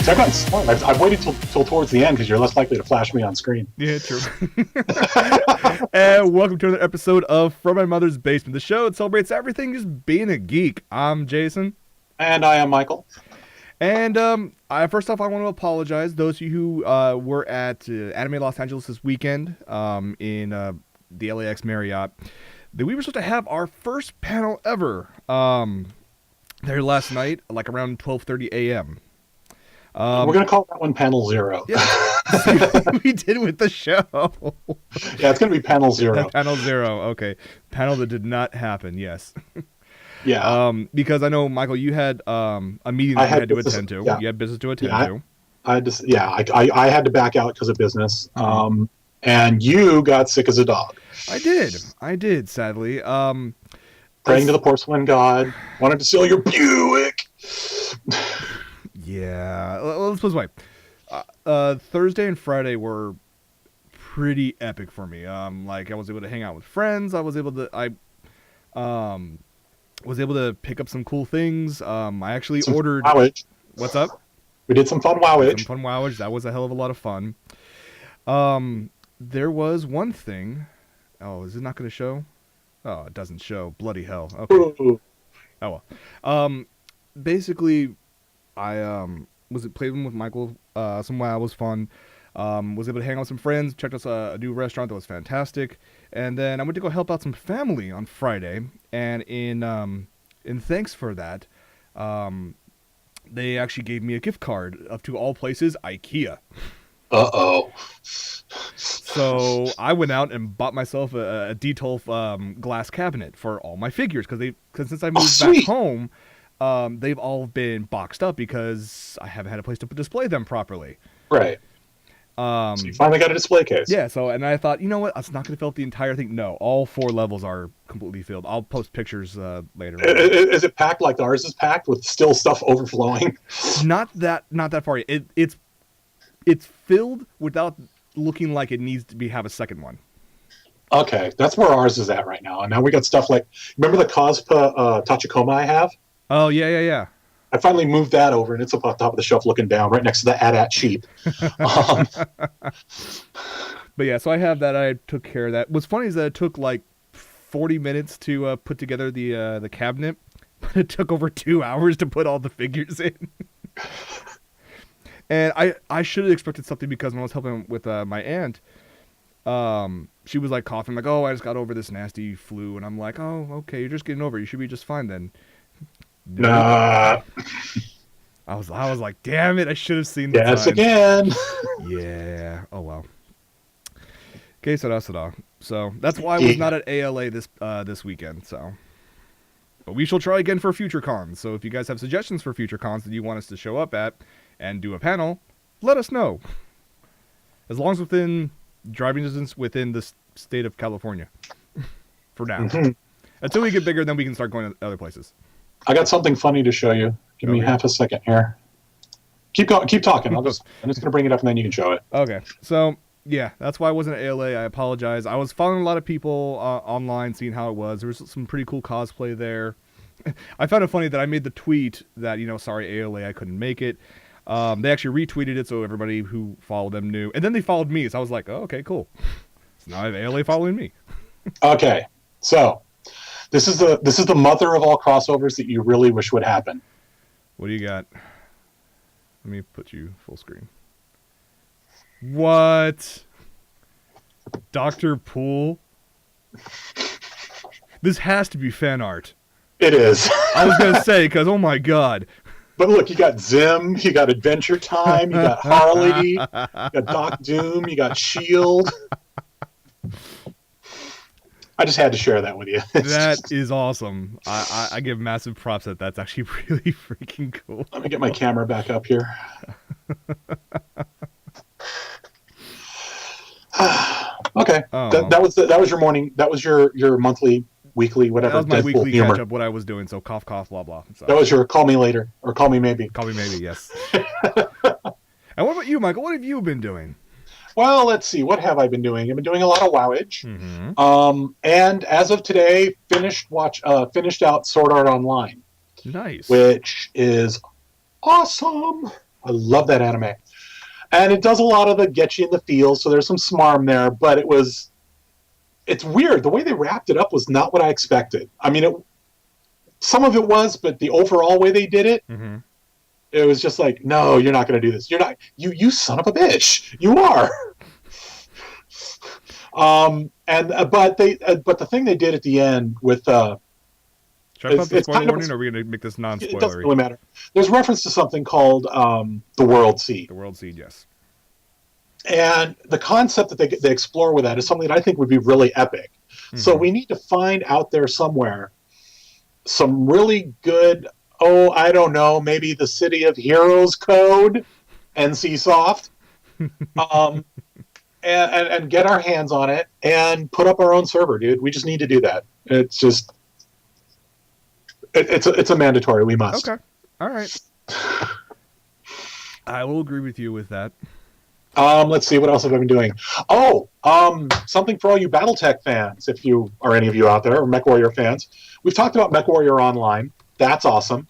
I've gotten smart. I've waited till towards the end because you're less likely to flash me on screen. Yeah, true. And welcome to another episode of From My Mother's Basement, the show that celebrates everything just being a geek. I'm Jason. And I am Michael. And first off, I want to apologize. Those of you who were at Anime Los Angeles this weekend in the LAX Marriott, that we were supposed to have our first panel ever there last night, like around 12:30 a.m. We're going to call that one Panel Zero. Yeah, we did with the show. Yeah, it's going to be Panel Zero. Panel Zero, okay. Panel that did not happen, yes. Yeah. Because I know, Michael, you had a meeting that you had to attend to. Yeah. You had business to attend to. I had to back out because of business. And you got sick as a dog. I did, sadly. Praying to the porcelain god. Wanted to steal your Buick. Yeah. Let's put it this way. Thursday and Friday were pretty epic for me. Like I was able to hang out with friends. I was able to pick up some cool things. I actually ordered. Wowage. What's up? We did some fun wowage. That was a hell of a lot of fun. There was one thing. Oh, is it not going to show? Oh, it doesn't show. Bloody hell. Okay. Ooh. Oh well. Basically, I was playing with Michael. Some WoW was fun. Was able to hang out with some friends. Checked out a new restaurant that was fantastic. And then I went to go help out some family on Friday. And in thanks for that, they actually gave me a gift card up to all places IKEA. Uh-oh. So I went out and bought myself a D12 glass cabinet for all my figures because since I moved back home, they've all been boxed up because I haven't had a place to display them properly. Right. So you finally got a display case. Yeah. And I thought, you know what? It's not going to fill up the entire thing. No, all 4 levels are completely filled. I'll post pictures later. Is it packed like ours is packed with still stuff overflowing? Not that far. It's filled without looking like it needs to have a second one. Okay, that's where ours is at right now. And now we got stuff like, remember the Cospa Tachikoma I have? Oh, yeah. I finally moved that over, and it's up on top of the shelf looking down, right next to the AT-AT sheep. But yeah, so I have that. I took care of that. What's funny is that it took like 40 minutes to put together the cabinet, but it took over 2 hours to put all the figures in. And I should have expected something because when I was helping with my aunt, she was like coughing, like, oh, I just got over this nasty flu. And I'm like, oh, okay, you're just getting over it. You should be just fine then. Nah. I was like, damn it, I should have seen the Yes, signs. again. Yeah. Oh, well. Okay, so that's why I was not at ALA this weekend, so. But we shall try again for future cons. So if you guys have suggestions for future cons that you want us to show up at and do a panel, let us know. As long as within driving distance within the state of California. For now. Mm-hmm. Until we get bigger, then we can start going to other places. I got something funny to show you. Give me half a second here. Keep talking. I'm just going to bring it up and then you can show it. Okay. So, yeah, that's why I wasn't at ALA. I apologize. I was following a lot of people online, seeing how it was. There was some pretty cool cosplay there. I found it funny that I made the tweet that, sorry, ALA, I couldn't make it. They actually retweeted it so everybody who followed them knew. And then they followed me. So I was like, oh, okay, cool. So now I have ALA following me. Okay. So this is the mother of all crossovers that you really wish would happen. What do you got? Let me put you full screen. What? Dr. Poole? This has to be fan art. It is. I was going to say, because, oh my god. But look, you got Zim, you got Adventure Time, you got Harley, you got Doc Doom, you got S.H.I.E.L.D. I just had to share that with you. That is awesome. I give massive props that that's actually really freaking cool. Let me get my camera back up here. Okay. Oh. That was your morning. That was your monthly, weekly, whatever. That was my weekly catch up. What I was doing. So cough, blah blah. So. That was your call me later or call me maybe. Call me maybe. Yes. And what about you, Michael? What have you been doing? Well, let's see. What have I been doing? I've been doing a lot of wowage. Mm-hmm. And as of today, finished out Sword Art Online. Nice. Which is awesome. I love that anime. And it does a lot of the get you in the feels, so there's some smarm there, but it's weird. The way they wrapped it up was not what I expected. I mean, some of it was, but the overall way they did it, Mm-hmm. it was just like, no, you're not going to do this. You're not, you son of a bitch. You are. But the thing they did at the end with, Should I pop the it's spoiler kind of, warning, or are we going to make this it doesn't non-spoilery? really matter. There's reference to something called the World Seed. The World Seed, yes. And the concept that they explore with that is something that I think would be really epic. Mm-hmm. So we need to find out there somewhere some really good, I don't know, maybe the City of Heroes code, NCSoft, and get our hands on it and put up our own server, dude. We just need to do that. It's just, it's a mandatory. We must. Okay. All right. I will agree with you with that. Let's see, what else have I been doing? Something for all you BattleTech fans, if you are any of you out there, or MechWarrior fans. We've talked about MechWarrior Online. That's awesome.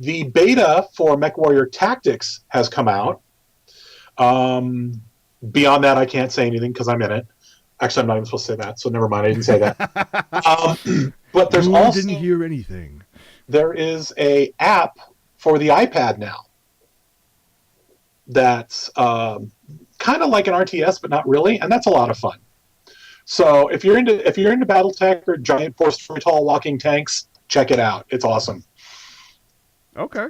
The beta for MechWarrior Tactics has come out. Beyond that, I can't say anything because I'm in it. Actually, I'm not even supposed to say that, so never mind. I didn't say that. But there's also didn't hear anything. There is a app for the iPad now. That's kind of like an RTS, but not really, and that's a lot of fun. So if you're into BattleTech or giant force tall walking tanks, check it out. It's awesome. Okay,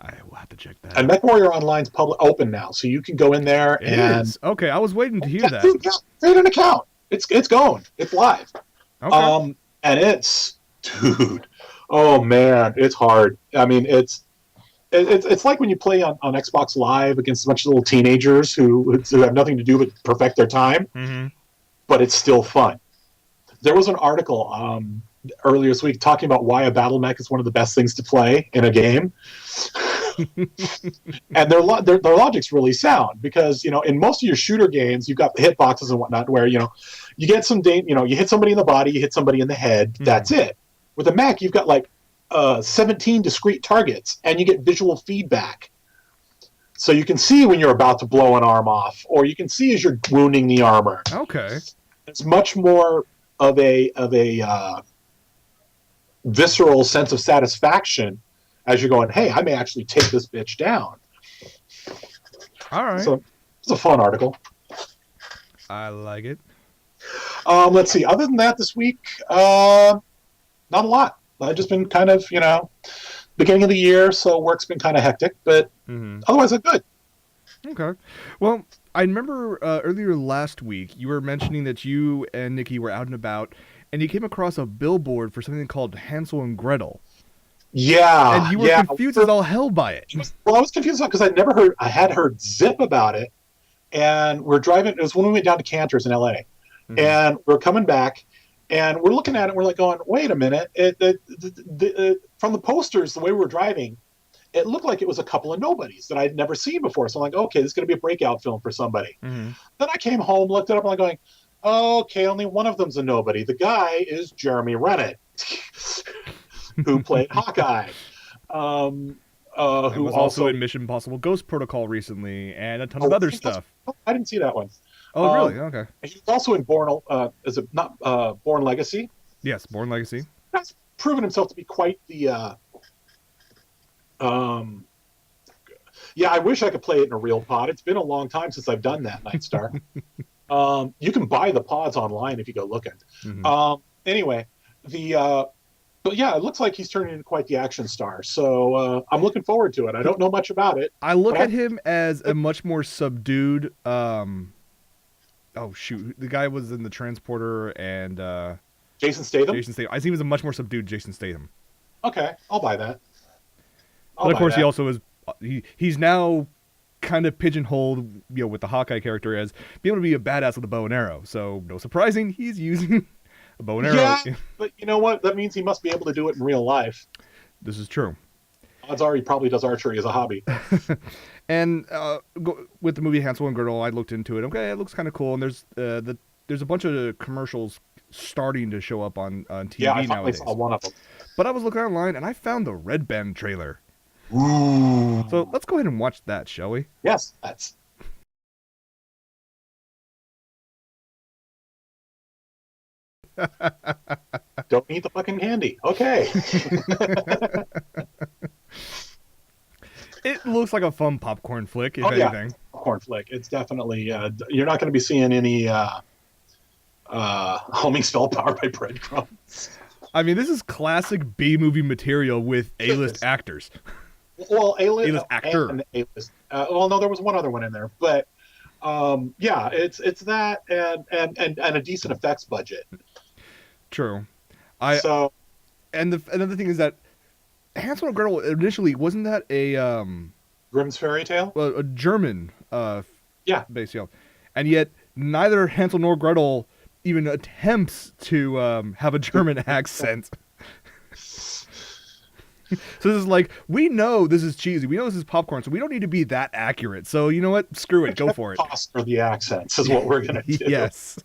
I will have to check that. And MechWarrior Online's public open now, so you can go in there Okay, I was waiting to hear that. Create an account. It's going. It's live. Okay. And it's, dude. Oh man, it's hard. I mean, it's like when you play on Xbox Live against a bunch of little teenagers who have nothing to do but perfect their time, but it's still fun. There was an article earlier this week talking about why a battle mech is one of the best things to play in a game. And their logic's really sound because, in most of your shooter games, you've got hitboxes and whatnot where, you get you hit somebody in the body, you hit somebody in the head, that's it. With a mech, you've got 17 discrete targets, and you get visual feedback. So you can see when you're about to blow an arm off, or you can see as you're wounding the armor. Okay. It's much more of a visceral sense of satisfaction as you're going, hey, I may actually take this bitch down. All right. So it's a fun article. I like it. Let's see. Other than that, this week, not a lot. I've just been kind of, beginning of the year, so work's been kind of hectic, but otherwise I'm good. Okay. Well, I remember earlier last week you were mentioning that you and Nikki were out and about, and you came across a billboard for something called Hansel and Gretel. Yeah. And you were confused as all hell by it. Well, I was confused because I had heard zip about it, and we're driving. It was when we went down to Cantor's in LA, and we're coming back, and we're looking at it. And we're going, wait a minute! From the posters, the way we were driving, it looked like it was a couple of nobodies that I'd never seen before. So I'm like, okay, this is going to be a breakout film for somebody. Then I came home, looked it up, and I'm going, okay, only one of them's a nobody. The guy is Jeremy Renner, who played Hawkeye. Who was also in Mission Impossible Ghost Protocol recently, and a ton of other stuff. I didn't see that one. Oh, really? Okay. He was also in Born. Is it not Born Legacy? Yes, Born Legacy. He's proven himself to be quite the. Yeah, I wish I could play it in a real pod. It's been a long time since I've done that, Nightstar. You can buy the pods online if you go looking. Anyway, but yeah, it looks like he's turning into quite the action star. So I'm looking forward to it. I don't know much about it. I look at him as a much more subdued. Oh shoot, the guy was in the Transporter and Jason Statham. I see him as a much more subdued Jason Statham. Okay, I'll buy that. But of course, he also is. He's now kind of pigeonholed, with the Hawkeye character as being able to be a badass with a bow and arrow. So no surprising, he's using a bow and arrow. Yeah, but you know what? That means he must be able to do it in real life. This is true. Odds are he probably does archery as a hobby. And with the movie Hansel and Gretel, I looked into it. Okay, it looks kind of cool. And there's a bunch of commercials starting to show up on TV nowadays. Yeah, I finally saw one of them. But I was looking online and I found the Red Band trailer. Ooh. So let's go ahead and watch that, shall we? Yes, that's. Don't eat the fucking candy. Okay. It looks like a fun popcorn flick, if Oh yeah, anything. popcorn flick. It's definitely. You're not going to be seeing any homing spell powered by breadcrumbs. I mean, this is classic B movie material with A-list actors. Well, A-list actor. And A-list. Well, no, there was one other one in there, but yeah, it's that and a decent effects budget. True. So and another thing is that Hansel and Gretel initially wasn't that a Grimm's fairy tale? a German Yeah, based film, and yet neither Hansel nor Gretel even attempts to have a German accent. So this is like, we know this is cheesy, we know this is popcorn, so we don't need to be that accurate. So you know what? Screw it, go for it. Cost for the accents is what we're gonna do. Yes.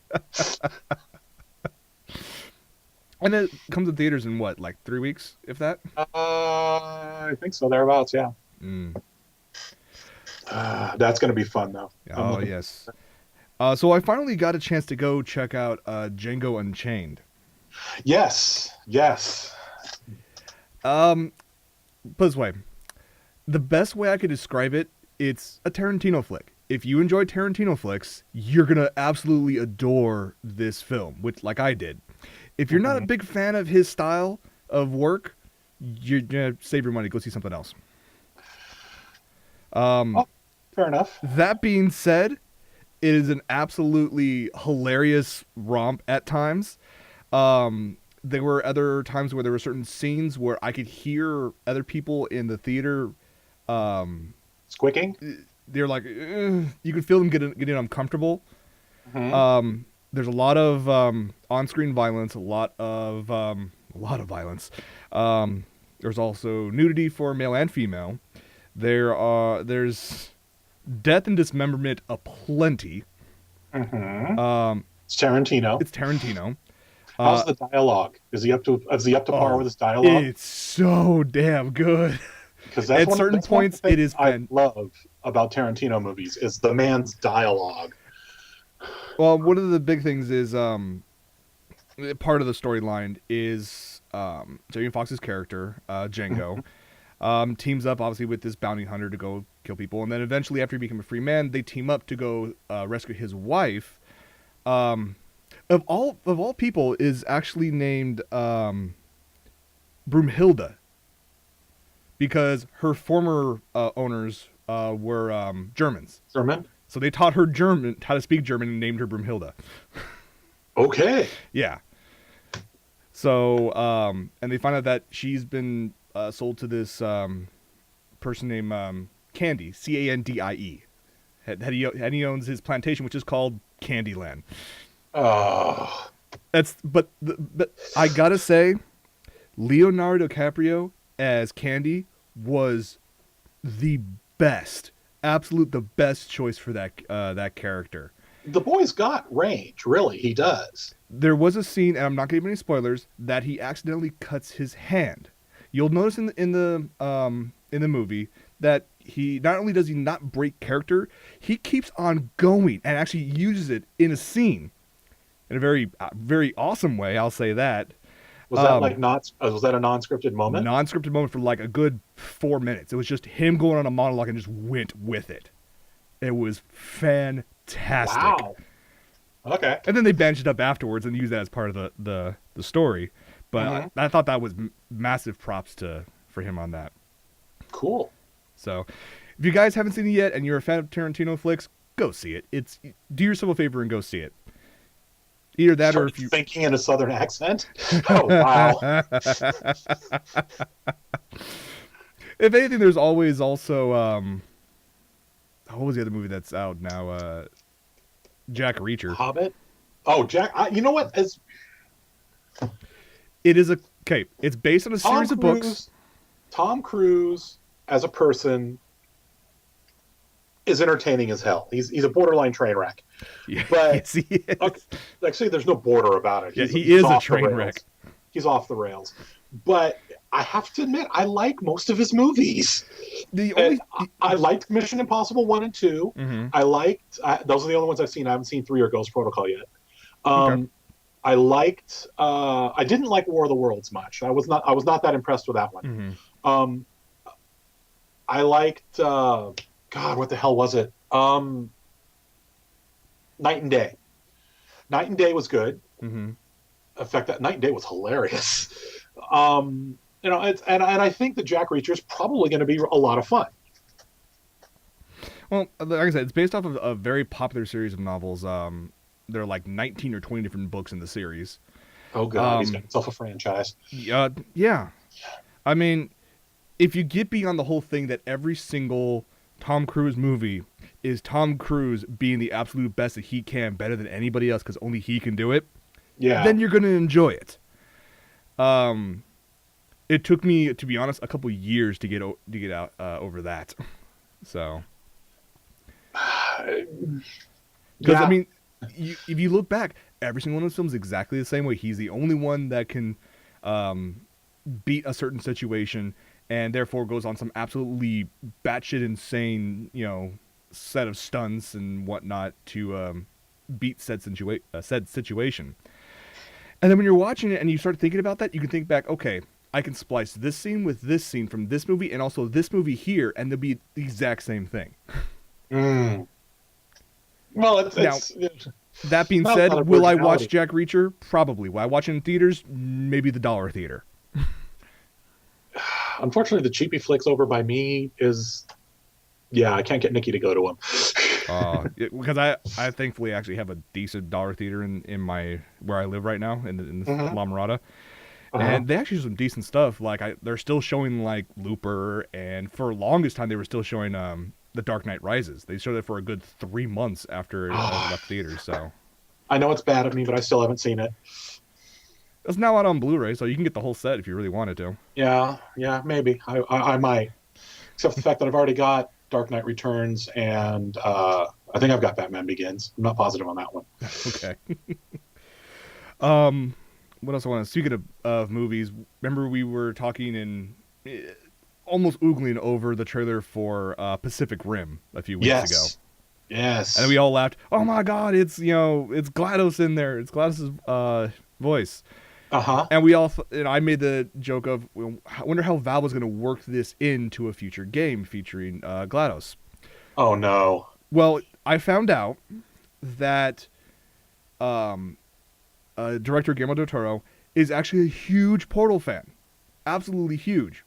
And it comes in theaters in what, like 3 weeks, if that? I think so, thereabouts. Yeah. That's gonna be fun though. Oh yes. So I finally got a chance to go check out Django Unchained. Yes. Put this way, the best way I could describe it, it's a Tarantino flick. If you enjoy Tarantino flicks, you're gonna absolutely adore this film, which, like I did. If you're not a big fan of his style of work, you're gonna save your money, go see something else. Fair enough. That being said, it is an absolutely hilarious romp at times. There were other times where there were certain scenes where I could hear other people in the theater. Squicking? They're like, you can feel them getting uncomfortable. There's a lot of on-screen violence, a lot of violence. There's also nudity for male and female. There's death and dismemberment aplenty. It's Tarantino. It's Tarantino. How's the dialogue? Is he up to par with his dialogue? It's so damn good. Because that's at certain points it is. I love about Tarantino movies is the man's dialogue. Well, one of the big things is part of the storyline is Jamie Foxx's character Django teams up obviously with this bounty hunter to go kill people, and then eventually after he becomes a free man, they team up to go rescue his wife. Of all people is actually named Broomhilda, because her former owners were Germans. German? So they taught her German, how to speak German, and named her Broomhilda. Okay. Yeah. So, and they find out that she's been sold to this person named Candy, Candie. And he owns his plantation, which is called Candyland. Oh. But I gotta say, Leonardo DiCaprio as Candy was the best, the best choice for that character. The boy's got range, really. He does. There was a scene, and I'm not gonna give any spoilers, that he accidentally cuts his hand. You'll notice in the movie that he not only does he not break character, he keeps on going and actually uses it in a scene in a very very awesome way. I'll say that. Was that was that a non-scripted moment? Non-scripted moment for like a good 4 minutes. It was just him going on a monologue and just went with it. It was fantastic. Wow. Okay. And then they benched it up afterwards and used that as part of the story. But I thought that was massive props for him on that. Cool. So, if you guys haven't seen it yet and you're a fan of Tarantino flicks, go see it. Do yourself a favor and go see it. Either that or if you thinking in a southern accent. Oh wow. If anything, there's always also what was the other movie that's out now? Jack Reacher. Hobbit. Oh, Jack. You know what? It is it's based on a series of books. Tom Cruise as a person is entertaining as hell. He's a borderline train wreck. Yeah, but yes, he is. Actually, there's no border about it. He is a train wreck. He's off the rails. But I have to admit, I like most of his movies. The only I liked Mission Impossible 1 and 2. mm-hmm. Those are the only ones I've seen. I haven't seen 3 or Ghost Protocol yet. Okay. I didn't like War of the Worlds much. I was not that impressed with that one. Mm-hmm. I liked God, what the hell was it? Night and Day. Night and Day was good. Mm-hmm. In fact, that Night and Day was hilarious. And I think the Jack Reacher is probably going to be a lot of fun. Well, like I said, it's based off of a very popular series of novels. There are like 19 or 20 different books in the series. Oh God, he's got himself a franchise. Yeah. I mean, if you get beyond the whole thing that every single Tom Cruise movie is Tom Cruise being the absolute best that he can, better than anybody else because only he can do it, then you're going to enjoy it. It took me, to be honest, a couple years to get out over that. So, because I mean, if you look back, every single one of those films is exactly the same way. He's the only one that can beat a certain situation, and therefore goes on some absolutely batshit insane, set of stunts and whatnot to beat said situation. And then when you're watching it and you start thinking about that, you can think back, okay, I can splice this scene with this scene from this movie and also this movie here, and they'll be the exact same thing. Well, that being said, will I watch Jack Reacher? Probably. Will I watch it in theaters? Maybe the dollar theater. Unfortunately, the cheapy flicks over by me is, I can't get Nikki to go to them. Because I thankfully actually have a decent dollar theater in my where I live right now in La Mirada. And they actually do some decent stuff. Like they're still showing like Looper, and for the longest time they were still showing The Dark Knight Rises. They showed it for a good 3 months after it left theaters. So I know it's bad of me, but I still haven't seen it. It's now out on Blu-ray, so you can get the whole set if you really wanted to. Yeah, maybe I might. Except for the fact that I've already got Dark Knight Returns, and I think I've got Batman Begins. I'm not positive on that one. Okay. What else I want to... Speaking of movies, remember we were talking and almost oogling over the trailer for Pacific Rim a few weeks ago. Yes. And we all laughed. Oh my God, it's GLaDOS in there. It's GLaDOS' voice. And we all... I made the joke of, I wonder how Valve was going to work this into a future game featuring GLaDOS. Oh no. Well, I found out that director Guillermo del Toro is actually a huge Portal fan. Absolutely huge.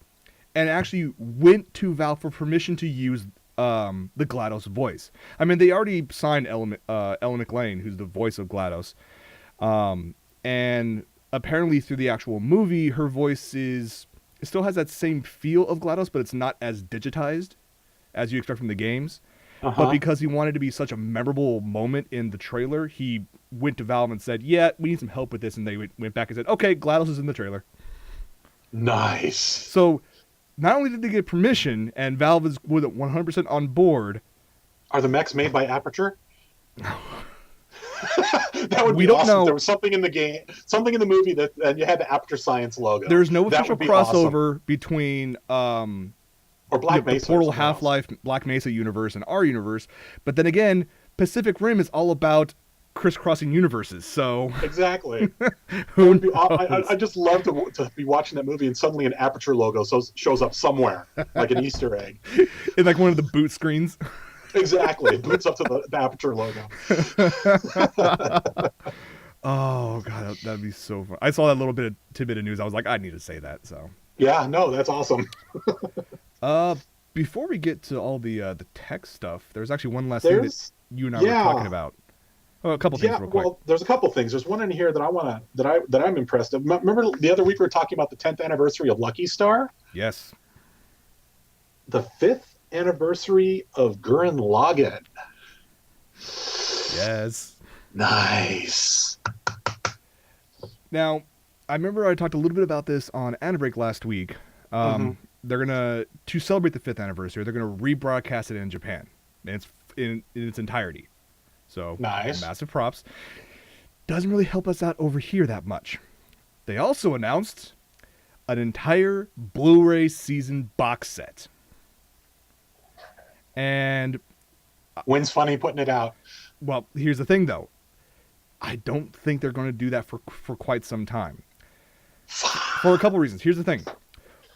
And actually went to Valve for permission to use the GLaDOS voice. I mean, they already signed Ellen McLean, who's the voice of GLaDOS. And apparently through the actual movie, her voice it still has that same feel of GLaDOS, but it's not as digitized as you expect from the games. But because he wanted to be such a memorable moment in the trailer, he went to Valve and said, yeah, we need some help with this. And they went back and said, okay, GLaDOS is in the trailer. Nice. So not only did they get permission, and Valve is 100% on board. Are the mechs made by Aperture? That would be we don't awesome. know. If there was something in the game, something in the movie and you had the Aperture Science logo. There's no official crossover awesome. between or Black Mesa, the Portal Half-Life Black Mesa universe and our universe. But then again, Pacific Rim is all about crisscrossing universes. So exactly. Who I just love to be watching that movie and suddenly an Aperture logo shows up somewhere like an Easter egg. In like one of the boot screens. Exactly. It boots up to the Aperture logo. Oh God, that'd be so fun. I saw that little tidbit of news. I was like, I need to say that. So yeah, no, that's awesome. Before we get to all the tech stuff, there's actually one last thing that you and I were talking about. Oh, a couple things real quick. Well, there's a couple things. There's one in here that I'm impressed of. Remember the other week we were talking about the 10th anniversary of Lucky Star? Yes. The 5th anniversary of Gurren Lagann. Yes. Nice. Now, I remember I talked a little bit about this on Anabreak last week. They're to celebrate the 5th anniversary, they're gonna rebroadcast it in Japan. And it's in its entirety. So nice. Massive props. Doesn't really help us out over here that much. They also announced an entire Blu-ray season box set. And when's Funny putting it out? Well, here's the thing, though. I don't think they're going to do that for quite some time. For a couple reasons. Here's the thing.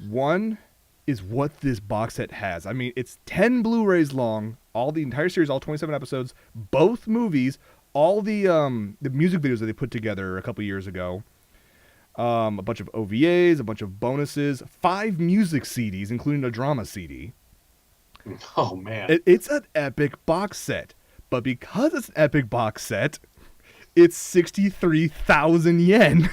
One is what this box set has. I mean, it's 10 Blu-rays long, all the entire series, all 27 episodes, both movies, all the music videos that they put together a couple years ago, a bunch of OVAs, a bunch of bonuses, 5 music CDs, including a drama CD. Oh, man. It's an epic box set. But because it's an epic box set, it's 63,000 yen.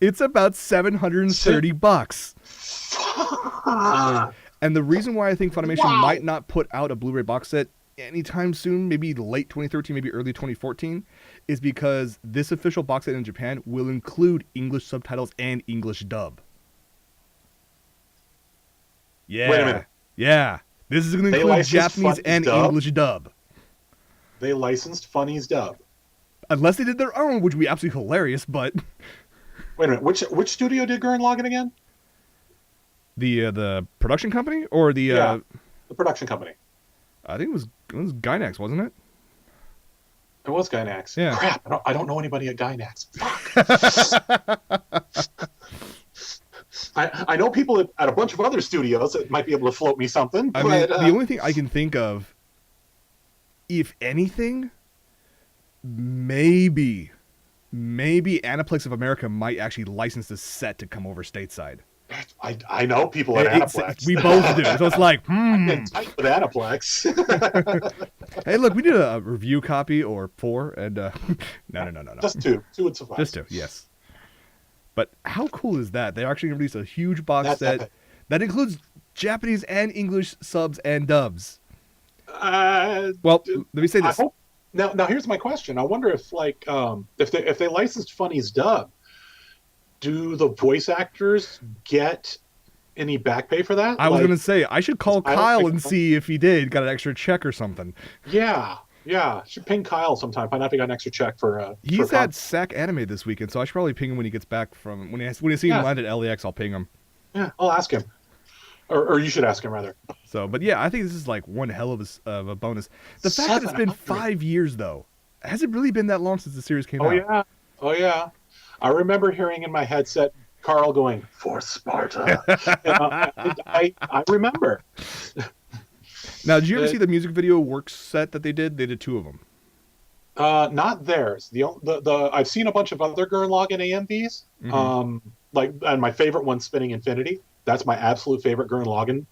It's about $730. And the reason why I think Funimation might not put out a Blu-ray box set anytime soon, maybe late 2013, maybe early 2014, is because this official box set in Japan will include English subtitles and English dub. Yeah. Wait a minute. Yeah. This is going to include Japanese and English dub. They licensed Funny's dub. Unless they did their own, which would be absolutely hilarious, but... Wait a minute, which studio did Gurren Lagann again? The production company? Or the... the production company. I think it was Gainax, wasn't it? It was Gainax. Yeah. Crap, I don't know anybody at Gainax. Fuck. I know people at a bunch of other studios that might be able to float me something. I mean, the only thing I can think of, if anything, maybe Aniplex of America might actually license this set to come over stateside. I know people at Aniplex. We both do. So it's like, I'm getting tight with Aniplex. Hey, look, we did a review copy or 4, and no. Just 2. 2 would suffice. Just 2, yes. But how cool is that? They actually released a huge box set epic. that includes Japanese and English subs and dubs. Well, let me say this. I hope, now here's my question. I wonder if if they licensed Funny's dub, do the voice actors get any back pay for that? I was going to say, I should call Kyle and see if he got an extra check or something. Yeah. Should ping Kyle sometime. Find out if he got an extra check for. He's at SAC Anime this weekend, so I should probably ping him when he gets back from when I see him land at LAX. I'll ping him. Yeah, I'll ask him, or you should ask him rather. So, but yeah, I think this is like one hell of a bonus. The fact that it's been 5 years though, has it really been that long since the series came out? Oh yeah. I remember hearing in my headset Carl going, "For Sparta." I remember. Now, did you ever see the music video works set that they did? They did 2 of them. Not theirs. The I've seen a bunch of other Gurren Lagann AMVs. Mm-hmm. And my favorite one's Spinning Infinity. That's my absolute favorite Gurren Lagann.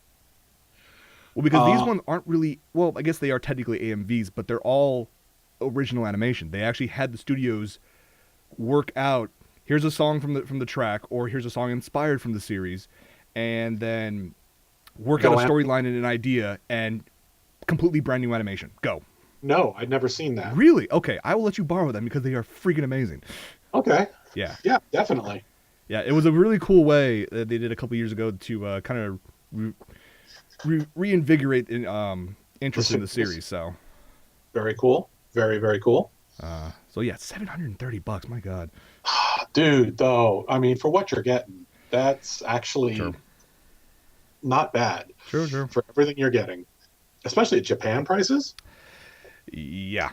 Well, because these ones aren't really, well, I guess they are technically AMVs, but they're all original animation. They actually had the studios work out, here's a song from the track, or here's a song inspired from the series, and then work out a storyline and an idea, and completely brand new animation. Go. No, I'd never seen that. Really? Okay, I will let you borrow them because they are freaking amazing. Okay. Yeah. Yeah, definitely. Yeah, it was a really cool way that they did a couple years ago to kind of reinvigorate interest in the series. So. Very cool. Very, very cool. So yeah, $730. My God. Dude, though, I mean, for what you're getting, that's actually not bad. True. For everything you're getting, especially at Japan prices. Yeah.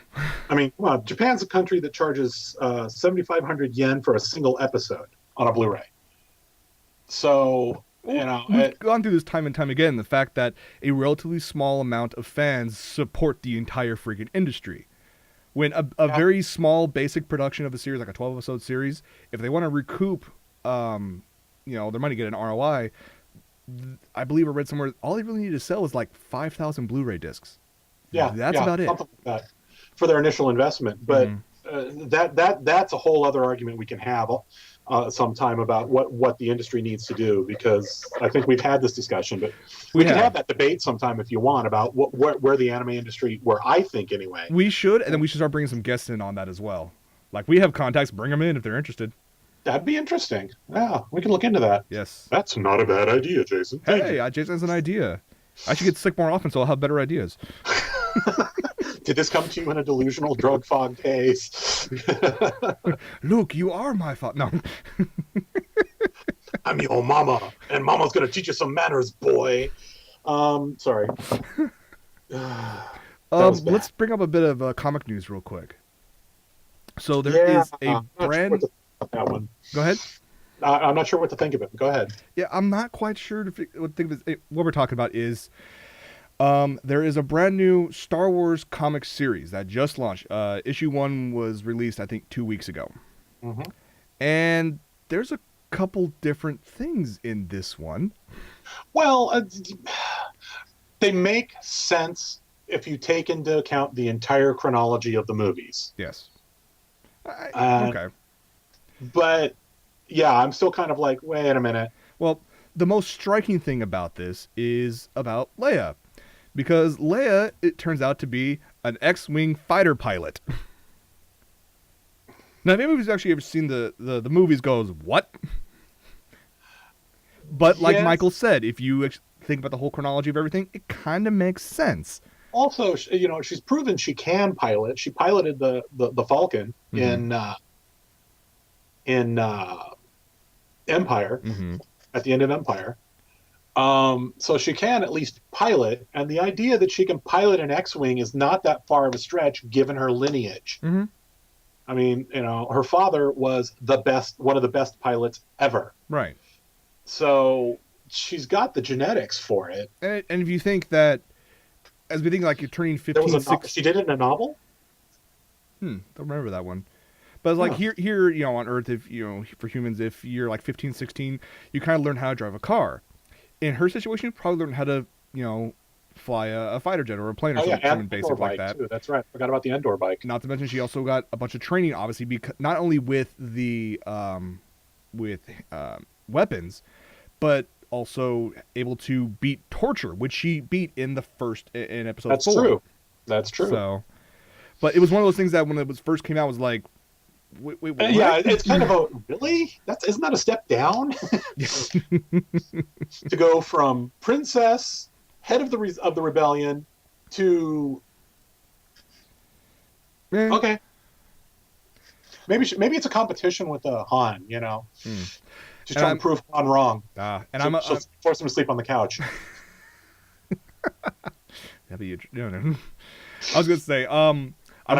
I mean, come on, Japan's a country that charges 7,500 yen for a single episode on a Blu-ray. So, we've gone through this time and time again. The fact that a relatively small amount of fans support the entire freaking industry. When a very small basic production of a series, like a 12-episode series, if they want to recoup, their money, get an ROI, I believe I read somewhere, all they really need to sell is like 5,000 Blu-ray discs. Yeah, that's about it. Something like that for their initial investment. But that's a whole other argument we can have sometime about what the industry needs to do, because I think we've had this discussion, but we can have that debate sometime if you want about where the anime industry, where I think anyway. We should, and then we should start bringing some guests in on that as well. Like, we have contacts, bring them in if they're interested. That'd be interesting. Yeah, we can look into that. Yes. That's not a bad idea, Jason. Hey, Jason has an idea. I should get sick more often so I'll have better ideas. Did this come to you in a delusional drug fog case? Luke, you are my father. No. I'm your mama, and mama's gonna teach you some manners, boy. Sorry. That was bad. Let's bring up a bit of comic news real quick. So there Yeah, is a I'm not sure what brand. to think about that one. Go ahead. I'm not sure what to think of it. Go ahead. Yeah, I'm not quite sure what think of it. What we're talking about is there is a brand new Star Wars comic series that just launched. Issue 1 was released, I think, 2 weeks ago. Mm-hmm. And there's a couple different things in this one. Well, they make sense if you take into account the entire chronology of the movies. Yes. Okay. But yeah, I'm still kind of like, wait a minute. Well, the most striking thing about this is about Leia. Because Leia, it turns out to be an X-Wing fighter pilot. Now, if anybody's actually ever seen the movies goes, what? But like Michael said, if you think about the whole chronology of everything, it kind of makes sense. Also, she's proven she can pilot. She piloted the Falcon in Empire, at the end of Empire. So she can at least pilot, and the idea that she can pilot an X-Wing is not that far of a stretch given her lineage. Mm-hmm. I mean, her father was one of the best pilots ever. Right. So she's got the genetics for it. And if you think that, as we think like you're turning 15, 16... She did it in a novel? Don't remember that one. But it's like here, on Earth, if for humans, if you're like 15, 16, you kind of learn how to drive a car. In her situation, you probably learn how to, fly a fighter jet or a plane or something basic like that. Too. That's right. Forgot about the Endor bike. Not to mention, she also got a bunch of training, obviously, because not only with the weapons, but also able to beat torture, which she beat in episode 4. That's true. So, but it was one of those things that when it first came out was like, wait, what? Yeah, it's kind of a really isn't that a step down to go from princess, head of the rebellion, to okay. Maybe it's a competition with Han. She's trying to prove Han wrong. She'll force him to sleep on the couch. That'd be no. I was gonna say, I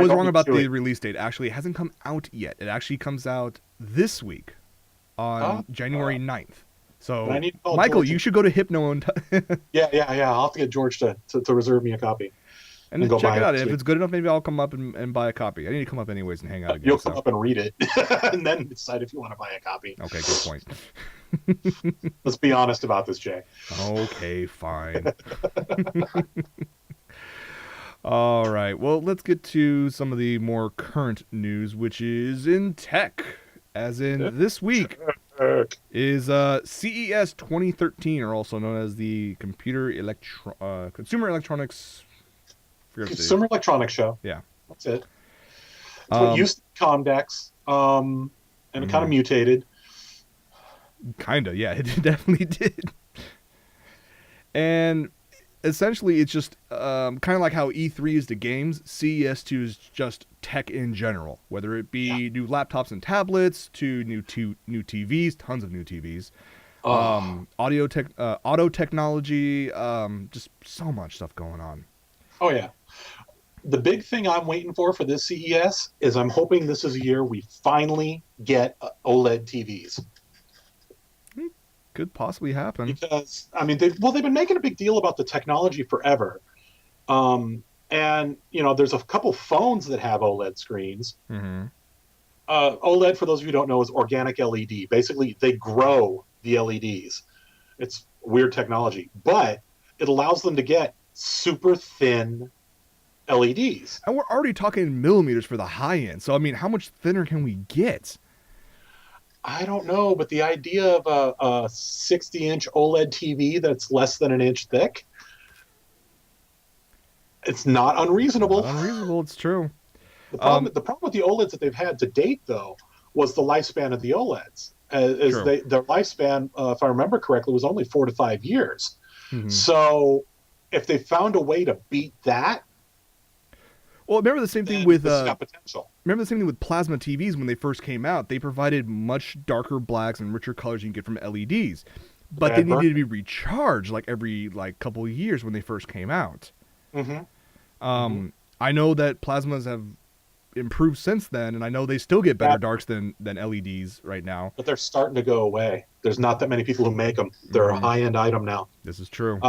was wrong about the release date. Actually, it hasn't come out yet. It actually comes out this week on January 9th. So, Michael, you should go to Hypno and yeah. I'll have to get George to reserve me a copy. And go check it out. If it's good enough, maybe I'll come up and buy a copy. I need to come up anyways and hang out again. You'll come up and read it, and then decide if you want to buy a copy. Okay, good point. Let's be honest about this, Jay. Okay, fine. All right. Well, let's get to some of the more current news, which is in tech. As in this week is CES 2013, or also known as the Consumer Electronics Show. Yeah, that's it. It's what used to be Comdex, and it kind of mutated. Kinda, yeah, it definitely did. And essentially, it's just kind of like how E3 is to games, CES2 is just tech in general. Whether it be new laptops and tablets, to new TVs, tons of new TVs, auto technology, just so much stuff going on. Oh yeah. The big thing I'm waiting for this CES is I'm hoping this is a year we finally get OLED TVs. Could possibly happen. Because, I mean, they've been making a big deal about the technology forever. And, there's a couple phones that have OLED screens. Mm-hmm. OLED, for those of you who don't know, is organic LED. Basically, they grow the LEDs. It's weird technology. But it allows them to get super thin LEDs. And we're already talking millimeters for the high end. So, I mean, how much thinner can we get? I don't know, but the idea of a 60-inch OLED TV that's less than an inch thick, it's not unreasonable. Not unreasonable, it's true. The problem with the OLEDs that they've had to date, though, was the lifespan of the OLEDs. Their lifespan, if I remember correctly, was only 4 to 5 years. Mm-hmm. So if they found a way to beat that... Well, remember the same thing then with this has got potential. remember the same thing with plasma TVs when they first came out. They provided much darker blacks and richer colors you can get from LEDs, but they Bad burn. needed to be recharged like every couple of years when they first came out. Mm-hmm. Mm-hmm. I know that plasmas have improved since then, and I know they still get better darks than LEDs right now. But they're starting to go away. There's not that many people who make them. They're a high-end item now. This is true.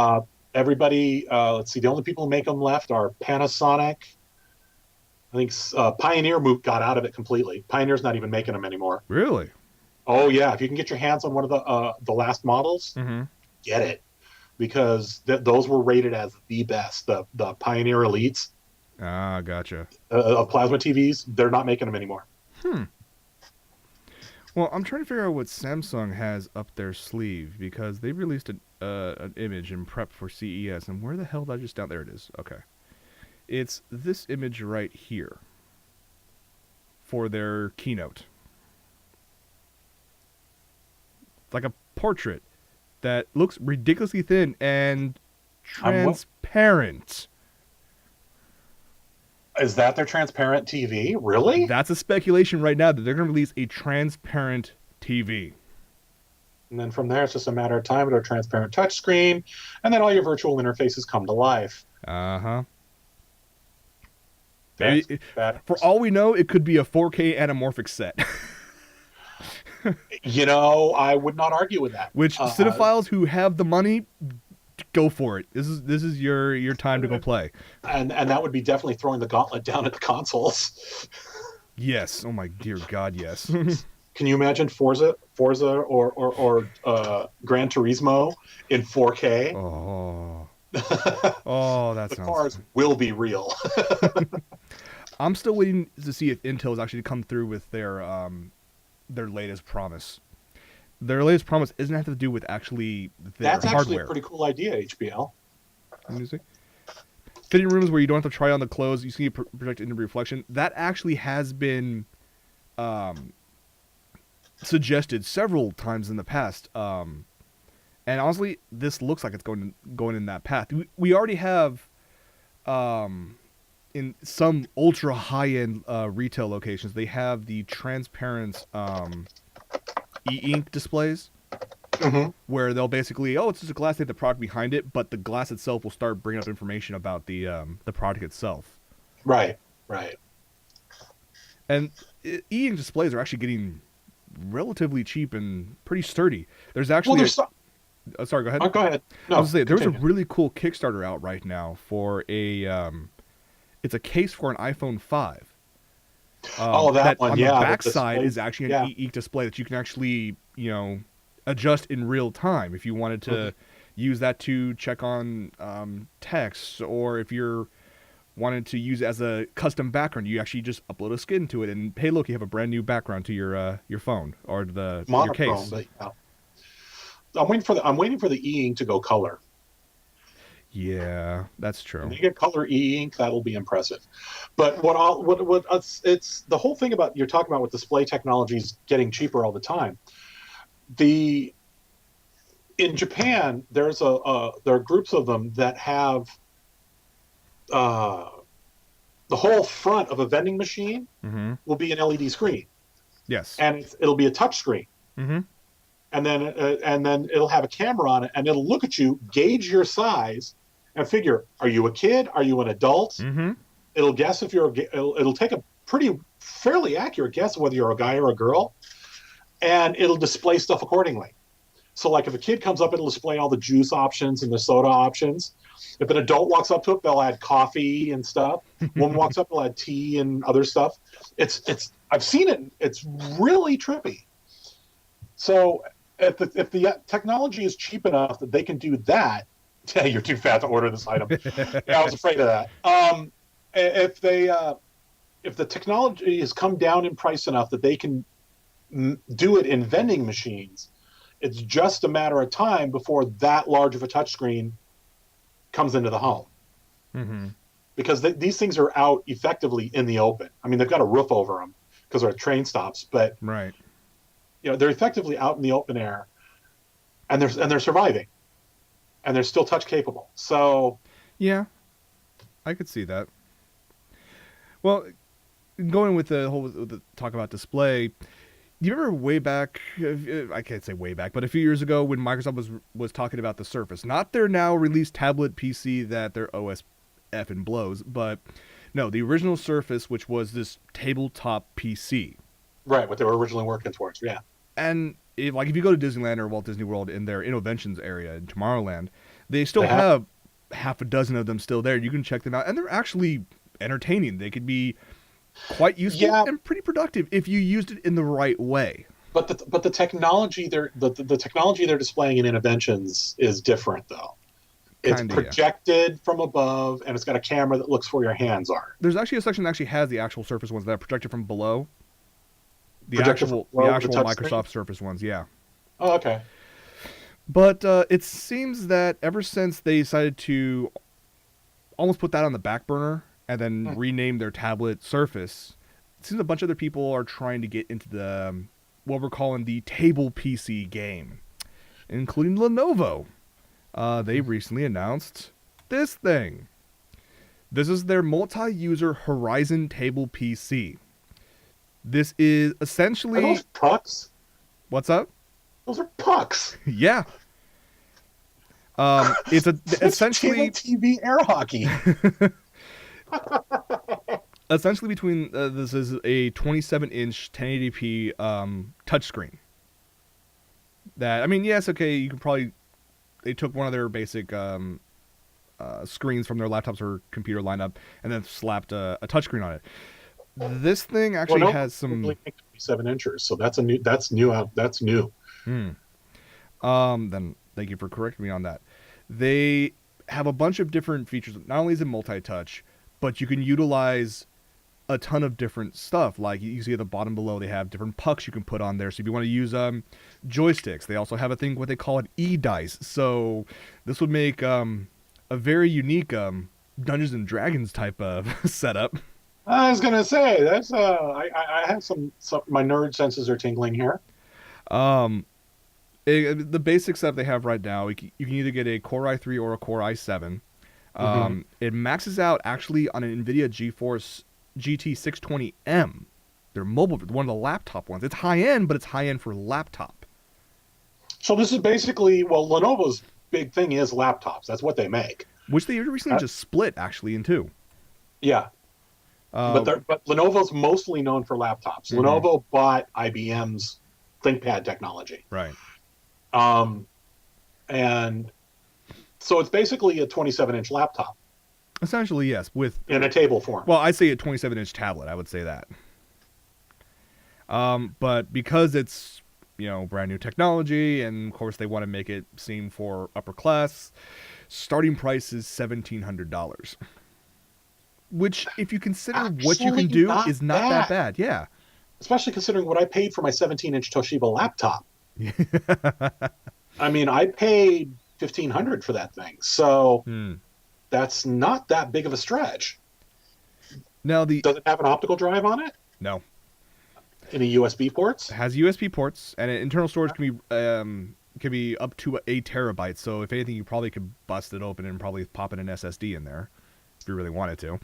Everybody, let's see, the only people who make them left are Panasonic. I think Pioneer got out of it completely. Pioneer's not even making them anymore. Really? Oh yeah, if you can get your hands on one of the last models, get it, because those were rated as the best. The Pioneer Elites. Ah, gotcha. Of plasma TVs, they're not making them anymore. Well, I'm trying to figure out what Samsung has up their sleeve because they released an image in prep for CES, and where the hell did I just down? There it is. Okay, it's this image right here for their keynote. It's like a portrait that looks ridiculously thin and transparent. Is that their transparent TV? Really? That's a speculation right now that they're going to release a transparent TV. And then from there, it's just a matter of time with a transparent touchscreen, and then all your virtual interfaces come to life. Uh-huh. For all we know, it could be a 4K anamorphic set. I would not argue with that. Which cinephiles who have the money, go for it. This is your time to go play. And that would be definitely throwing the gauntlet down at the consoles. Yes. Oh my dear God, yes. Can you imagine Forza or Gran Turismo in 4K? Oh. Oh, that's the cars will be real. I'm still waiting to see if Intel has actually come through with their latest promise. Their latest promise doesn't have to do with actually their That's hardware. Actually a pretty cool idea, HBL. Let me see. Fitting rooms where you don't have to try on the clothes, you see project into reflection. That actually has been suggested several times in the past. And honestly, this looks like it's going in that path. We already have in some ultra high-end retail locations, they have the transparent e-ink displays where they'll basically, it's just a glass, they have the product behind it, but the glass itself will start bringing up information about the product itself. Right. And e-ink displays are actually getting relatively cheap and pretty sturdy. There's actually sorry, go ahead. Go ahead. No, I was going to say, there's a really cool Kickstarter out right now for it's a case for an iPhone 5. That one, on yeah. The backside is actually an e-ink display that you can actually, adjust in real time if you wanted to use that to check on text, or if you're wanted to use it as a custom background, you actually just upload a skin to it, and hey, look, you have a brand new background to your phone or your case. But, I'm waiting for the e-ink to go color. Yeah, that's true. When you get color e-ink, that'll be impressive. But it's the whole thing about you're talking about with display technologies getting cheaper all the time. In Japan, there are groups of them that have the whole front of a vending machine will be an LED screen. Yes, and it'll be a touch screen. And then it'll have a camera on it, and it'll look at you, gauge your size, and figure: are you a kid? Are you an adult? It'll guess if you're. It'll take a fairly accurate guess of whether you're a guy or a girl, and it'll display stuff accordingly. So, like if a kid comes up, it'll display all the juice options and the soda options. If an adult walks up to it, they'll add coffee and stuff. Woman walks up, they'll add tea and other stuff. It's. I've seen it. It's really trippy. So. If the technology is cheap enough that they can do that, you're too fat to order this item. I was afraid of that. If the technology has come down in price enough that they can do it in vending machines, it's just a matter of time before that large of a touchscreen comes into the home. Because these things are out effectively in the open. I mean, they've got a roof over them because they're at train stops, but right. They're effectively out in the open air, and they're surviving, and they're still touch capable. So, yeah, I could see that. Well, going with the whole with the talk about display, do you remember way back? I can't say way back, but a few years ago when Microsoft was talking about the Surface, not their now released tablet PC that their OS F and blows, but no, the original Surface, which was this tabletop PC. Right, what they were originally working towards. Yeah. And if you go to Disneyland or Walt Disney World in their Innovations area in Tomorrowland, they still They have have half a dozen of them still there. You can check them out, and they're actually entertaining. They could be quite useful Yeah, and pretty productive if you used it in the right way. but the technology the technology they're displaying in Interventions is different though. It's Kinda, yeah. projected from above, and it's got a camera that looks where your hands are. There's actually a section that actually has the actual Surface ones that are projected from below. Projected from The below actual the touch Microsoft screen? Surface ones, yeah. Oh, okay. But it seems that ever since they decided to almost put that on the back burner and then rename their tablet Surface, it seems a bunch of other people are trying to get into the what we're calling the table PC game, including Lenovo. They recently announced this thing. This is their multi-user Horizon table PC. This is Are essentially those pucks? what's up? Those are pucks. Yeah. It's It's essentially cable TV air hockey. essentially between this is a 27-inch 1080p touchscreen. That I mean, yes, okay, you can probably they took one of their basic screens from their laptops or computer lineup and then slapped a touchscreen on it. This thing actually Well, no, has some. 27 inches, so that's a new. That's new. That's new. Hmm. Then thank you for correcting me on that. They have a bunch of different features. Not only is it multi-touch, but you can utilize a ton of different stuff. Like you see at the bottom below, they have different pucks you can put on there. So if you want to use joysticks, they also have a thing what they call an e-dice. So this would make a very unique Dungeons and Dragons type of setup. I was gonna say that's. I have some. My nerd senses are tingling here. Um, the basic setup they have right now, you can either get a Core i3 or a Core i7. It maxes out actually on an NVIDIA GeForce GT 620M. They're mobile, one of the laptop ones. It's high end, but it's high end for laptop. So this is basically Lenovo's big thing is laptops. That's what they make. Which they recently just split actually in two. Yeah, Uh, but Lenovo's mostly known for laptops. Lenovo bought IBM's ThinkPad technology, right. and so it's basically a 27-inch laptop Essentially, yes. With in a table form. well, I'd say a 27-inch tablet. I would say that. But because it's brand new technology, and of course they want to make it seem for upper class, starting price is $1,700. Which, if you consider what you can do, is not that bad. Yeah. Especially considering what I paid for my 17-inch Toshiba laptop. I mean, I paid $1,500 for that thing, so that's not that big of a stretch. Now Does it have an optical drive on it? No. Any USB ports? It has USB ports, and internal storage can be up to a terabyte. So if anything, you probably could bust it open and probably pop in an SSD in there if you really wanted to.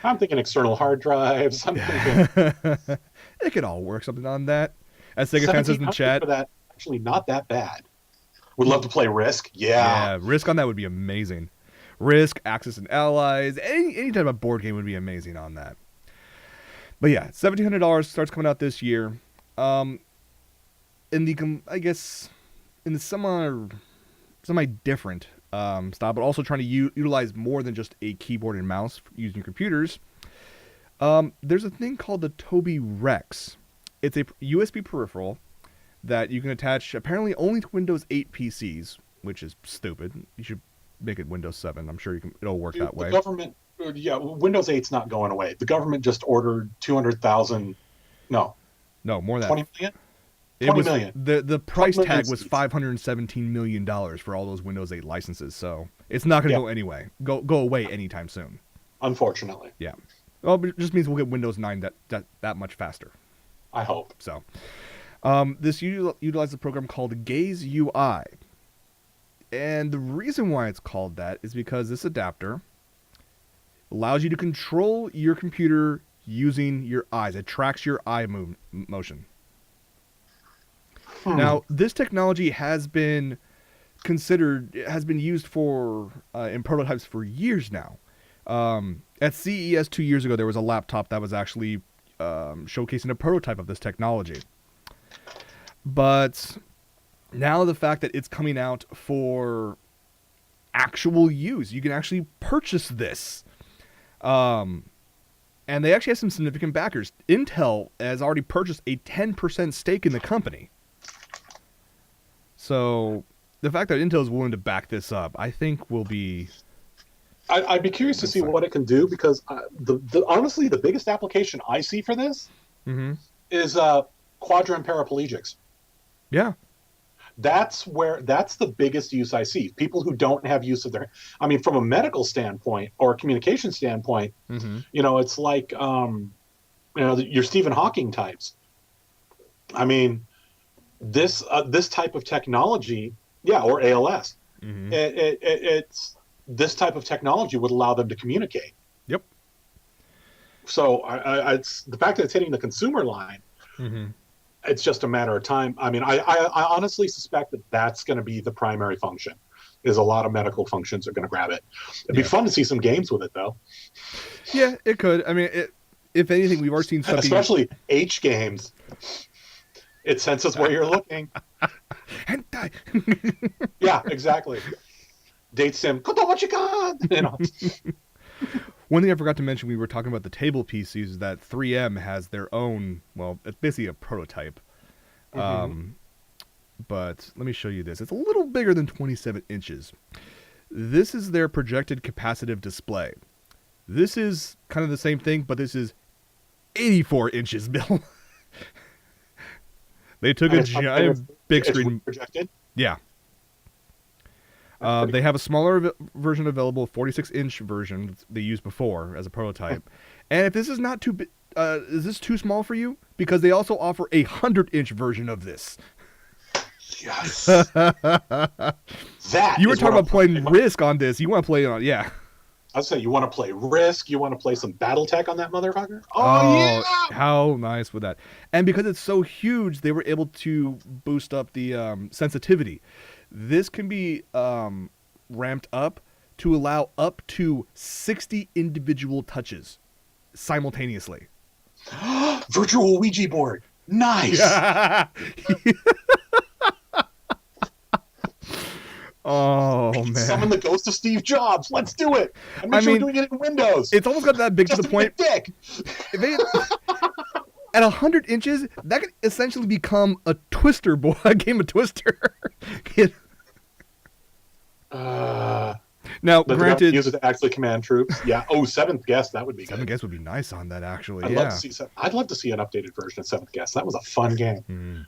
I'm thinking external hard drives. I'm thinking It could all work something on that. As Sega fans in the chat, for that, actually not that bad. Would love to play Risk. Yeah. Risk on that would be amazing. Risk, Axis and Allies, any type of board game would be amazing on that. But yeah, $1,700 starts coming out this year. In the semi different style, but also trying to utilize more than just a keyboard and mouse using your computers. There's a thing called the Tobii Rex. It's a USB peripheral that you can attach apparently only to Windows 8 PCs, which is stupid. You should make it Windows 7. I'm sure it'll work that way. The government, Windows 8's not going away. The government just ordered 200,000. No, more than 20 million. Million. The price tag was $517 million for all those Windows 8 licenses, so it's not going to go away anytime soon. Unfortunately. Yeah. Well, it just means we'll get Windows 9 that much faster. I hope. So, this utilizes a program called Gaze UI. And the reason why it's called that is because this adapter Allows you to control your computer using your eyes. It tracks your eye motion. Now, this technology has been used for in prototypes for years now. At CES 2 years ago, there was a laptop that was actually showcasing a prototype of this technology. But now the fact that it's coming out for actual use, you can actually purchase this. And they actually have some significant backers. Intel has already purchased a 10% stake in the company. So the fact that Intel is willing to back this up, I think will be... I'd be curious to see what it can do, because honestly, the biggest application I see for this is quadrant paraplegics. Yeah. That's the biggest use I see. People who don't have use of their... I mean, from a medical standpoint or a communication standpoint, it's like, your Stephen Hawking types. I mean, this type of technology, or ALS, it's this type of technology would allow them to communicate. Yep. So it's the fact that it's hitting the consumer line. It's just a matter of time. I mean, I honestly suspect that that's going to be the primary function. Is a lot of medical functions are going to grab it. It'd be fun to see some games with it, though. Yeah, it could. I mean, if anything, we've already seen something. Especially H games. It senses where you're looking. Hentai. Yeah, exactly. Date sim. One thing I forgot to mention, we were talking about the table PCs, is that 3M has their own, well, it's basically a prototype. But let me show you this. It's a little bigger than 27 inches. This is their projected capacitive display. This is kind of the same thing, but this is 84 inches, Bill. They took a giant big screen. Projected? Yeah. They have a smaller version available, 46-inch version they used before as a prototype. And if this is not too is this too small for you? Because they also offer a 100-inch version of this. Yes. You were talking about playing Risk on this. You want to play it on, yeah. I'd say you want to play Risk. You want to play some BattleTech on that motherfucker. Oh yeah! How nice with that! And because it's so huge, they were able to boost up the sensitivity. This can be ramped up to allow up to 60 individual touches simultaneously. Virtual Ouija board. Nice. Oh, man. Summon the ghost of Steve Jobs. Let's do it. And make sure we're doing it in Windows. It's almost got that big Just to the point. Dick. At 100 inches, that could essentially become a Twister board, a game of Twister. Now, but granted, use it to actually command troops. Yeah. Oh, Seventh Guest. That would be good. Seventh Guest would be nice on that, actually. I'd love to see an updated version of Seventh Guest. That was a fun game.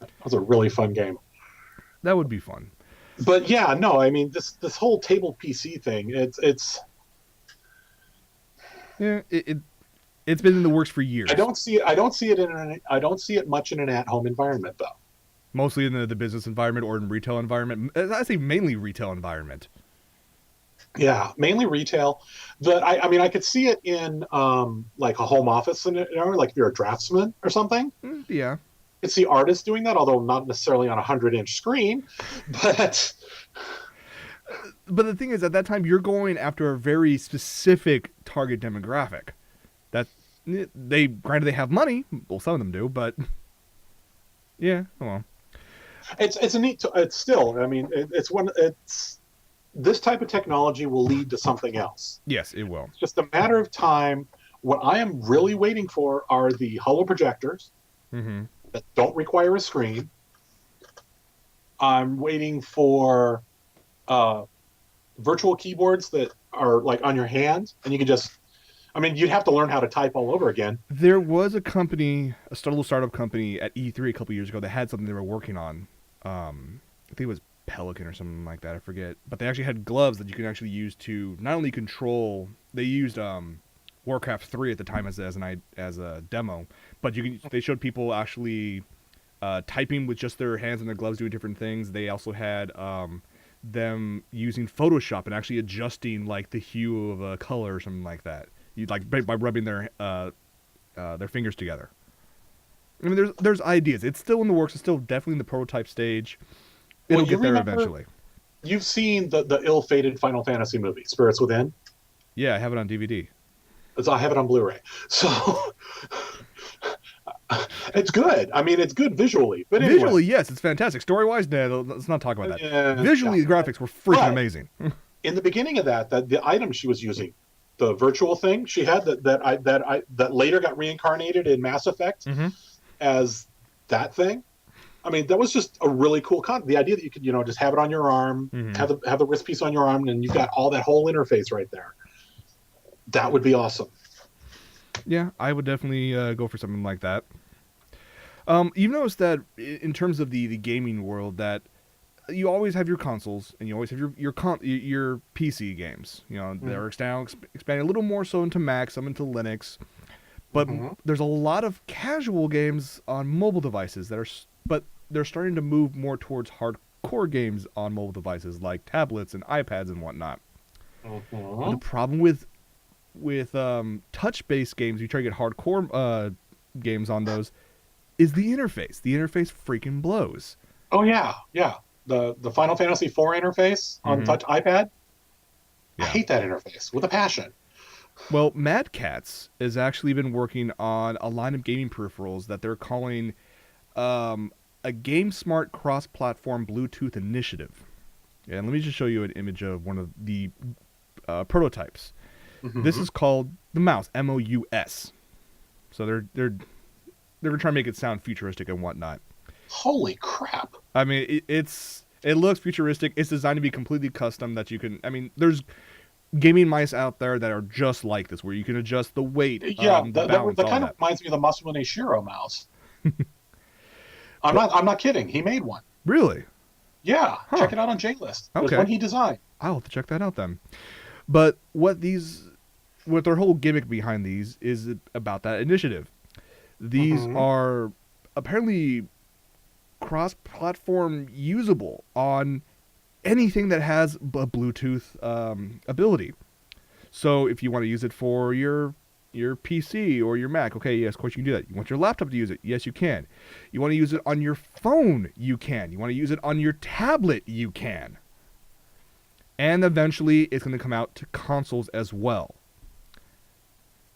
That was a really fun game. That would be fun. But yeah, no, I mean this whole table PC thing. It's been in the works for years. I don't see it much in an at-home environment, though. Mostly in the business environment or in retail environment. I say mainly retail environment. Yeah, mainly retail. But I mean, I could see it in like a home office scenario, like if you're a draftsman or something. Yeah. I could see artists doing that, although not necessarily on a 100-inch screen. But the thing is, at that time, you're going after a very specific target demographic. That they have money. Well, some of them do, but yeah. Well, it's a neat. It's still. I mean, it's this type of technology will lead to something else. Yes, it will. It's just a matter of time. What I am really waiting for are the holo projectors. That don't require a screen. I'm waiting for virtual keyboards that are like on your hand, and you can just... I mean, you'd have to learn how to type all over again. There was a company, a little startup company at E3 a couple years ago that had something they were working on. I think it was Pelican or something like that. I forget. But they actually had gloves that you can actually use to not only control... They used Warcraft 3 at the time as a demo, but they showed people actually typing with just their hands and their gloves doing different things. They also had them using Photoshop and actually adjusting like the hue of a color or something like that. You like by rubbing their fingers together. I mean, there's ideas. It's still in the works. It's still definitely in the prototype stage. It'll get there eventually. You've seen the ill-fated Final Fantasy movie, Spirits Within? Yeah, I have it on DVD. I have it on Blu-ray. So it's good. I mean, it's good visually. But anyway. Visually, yes, it's fantastic. Story-wise, no, let's not talk about that. Visually, the graphics were freaking amazing. In the beginning of that the item she was using, the virtual thing she had that later got reincarnated in Mass Effect as that thing. I mean, that was just a really cool concept. The idea that you could, just have it on your arm, have the wrist piece on your arm, and you've got all that whole interface right there. That would be awesome. Yeah, I would definitely go for something like that. You've noticed that in terms of the gaming world, that you always have your consoles and you always have your PC games. They're expanding a little more so into Mac, some into Linux, but there's a lot of casual games on mobile devices but they're starting to move more towards hardcore games on mobile devices like tablets and iPads and whatnot. The problem with touch-based games, you try to get hardcore games on those, is the interface. The interface freaking blows. Oh yeah. The Final Fantasy IV interface on touch iPad. Yeah. I hate that interface with a passion. Well, Mad Catz has actually been working on a line of gaming peripherals that they're calling a GameSmart cross-platform Bluetooth initiative. And let me just show you an image of one of the prototypes. This is called the MOUS, MOUS. So they're going to try to make it sound futuristic and whatnot. Holy crap! I mean, it looks futuristic. It's designed to be completely custom. That you can. I mean, there's gaming mice out there that are just like this, where you can adjust the weight. Yeah, that kind of reminds me of the Masumune Shiro mouse. I'm not kidding. He made one. Really? Yeah. Huh. Check it out on JList. Okay. It was one he designed. I'll have to check that out then. But what their whole gimmick behind these is about that initiative. These are apparently cross-platform usable on anything that has a Bluetooth ability. So if you want to use it for your PC or your Mac, okay, yes, of course you can do that. You want your laptop to use it? Yes, you can. You want to use it on your phone? You can. You want to use it on your tablet? You can. And eventually it's going to come out to consoles as well.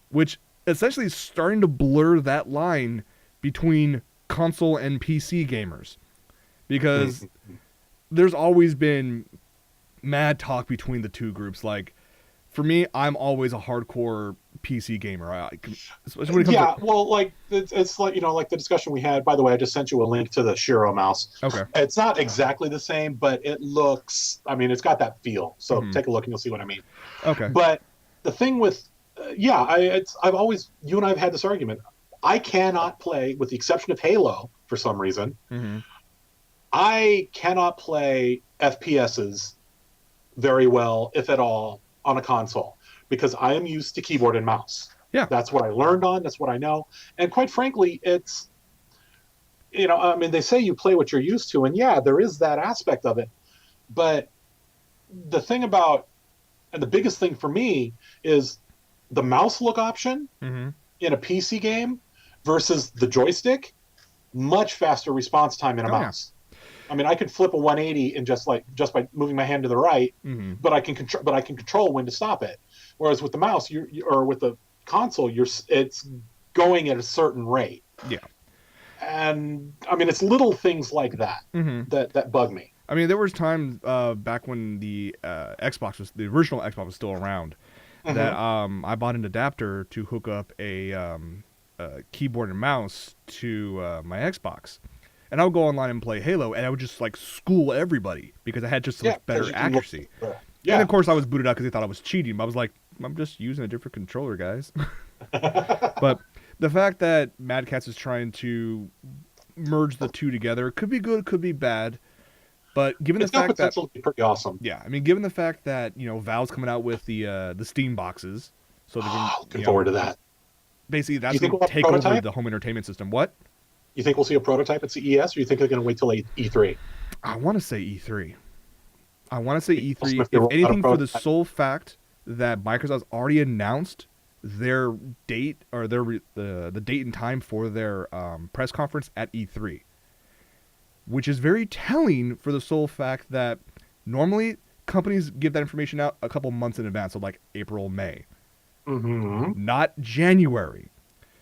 Which essentially is starting to blur that line between console and PC gamers. Because there's always been mad talk between the two groups. Like, for me, I'm always a hardcore PC gamer. It's like, like the discussion we had. By the way, I just sent you a link to the Shiro mouse. Okay. It's not exactly the same, but it looks, it's got that feel. So take a look and you'll see what I mean. Okay. But the thing with, you and I have had this argument. I cannot play, with the exception of Halo, for some reason, I cannot play FPSs very well, if at all, on a console, because I am used to keyboard and mouse. Yeah. That's what I learned on. That's what I know. And quite frankly, it's, they say you play what you're used to, and yeah, there is that aspect of it. But the thing about, and the biggest thing for me, is the mouse look option in a PC game versus the joystick, much faster response time in a mouse. Yeah. I could flip a 180 and just by moving my hand to the right, but I can control when to stop it. Whereas with the mouse, or with the console, it's going at a certain rate. Yeah. And it's little things like that that bug me. There was times back when the original Xbox was still around, that I bought an adapter to hook up a keyboard and mouse to my Xbox. And I would go online and play Halo, and I would just school everybody because I had just so much better accuracy. And of course, I was booted out because they thought I was cheating. But I was like, I'm just using a different controller, guys. But the fact that Mad Catz is trying to merge the two together could be good, could be bad. But given the fact that be pretty awesome. Yeah, given the fact that Valve's coming out with the Steam boxes, so they can, looking forward to that. Basically, that's going to take over the home entertainment system. What? You think we'll see a prototype at CES, or you think they're going to wait till E3? I want to say E3. I want to say Awesome E3, if they if roll out a anything, for the prototype. sole fact that Microsoft's already announced their date or the date and time for their press conference at E3, which is very telling for the sole fact that normally companies give that information out a couple months in advance, so like April, May, not January.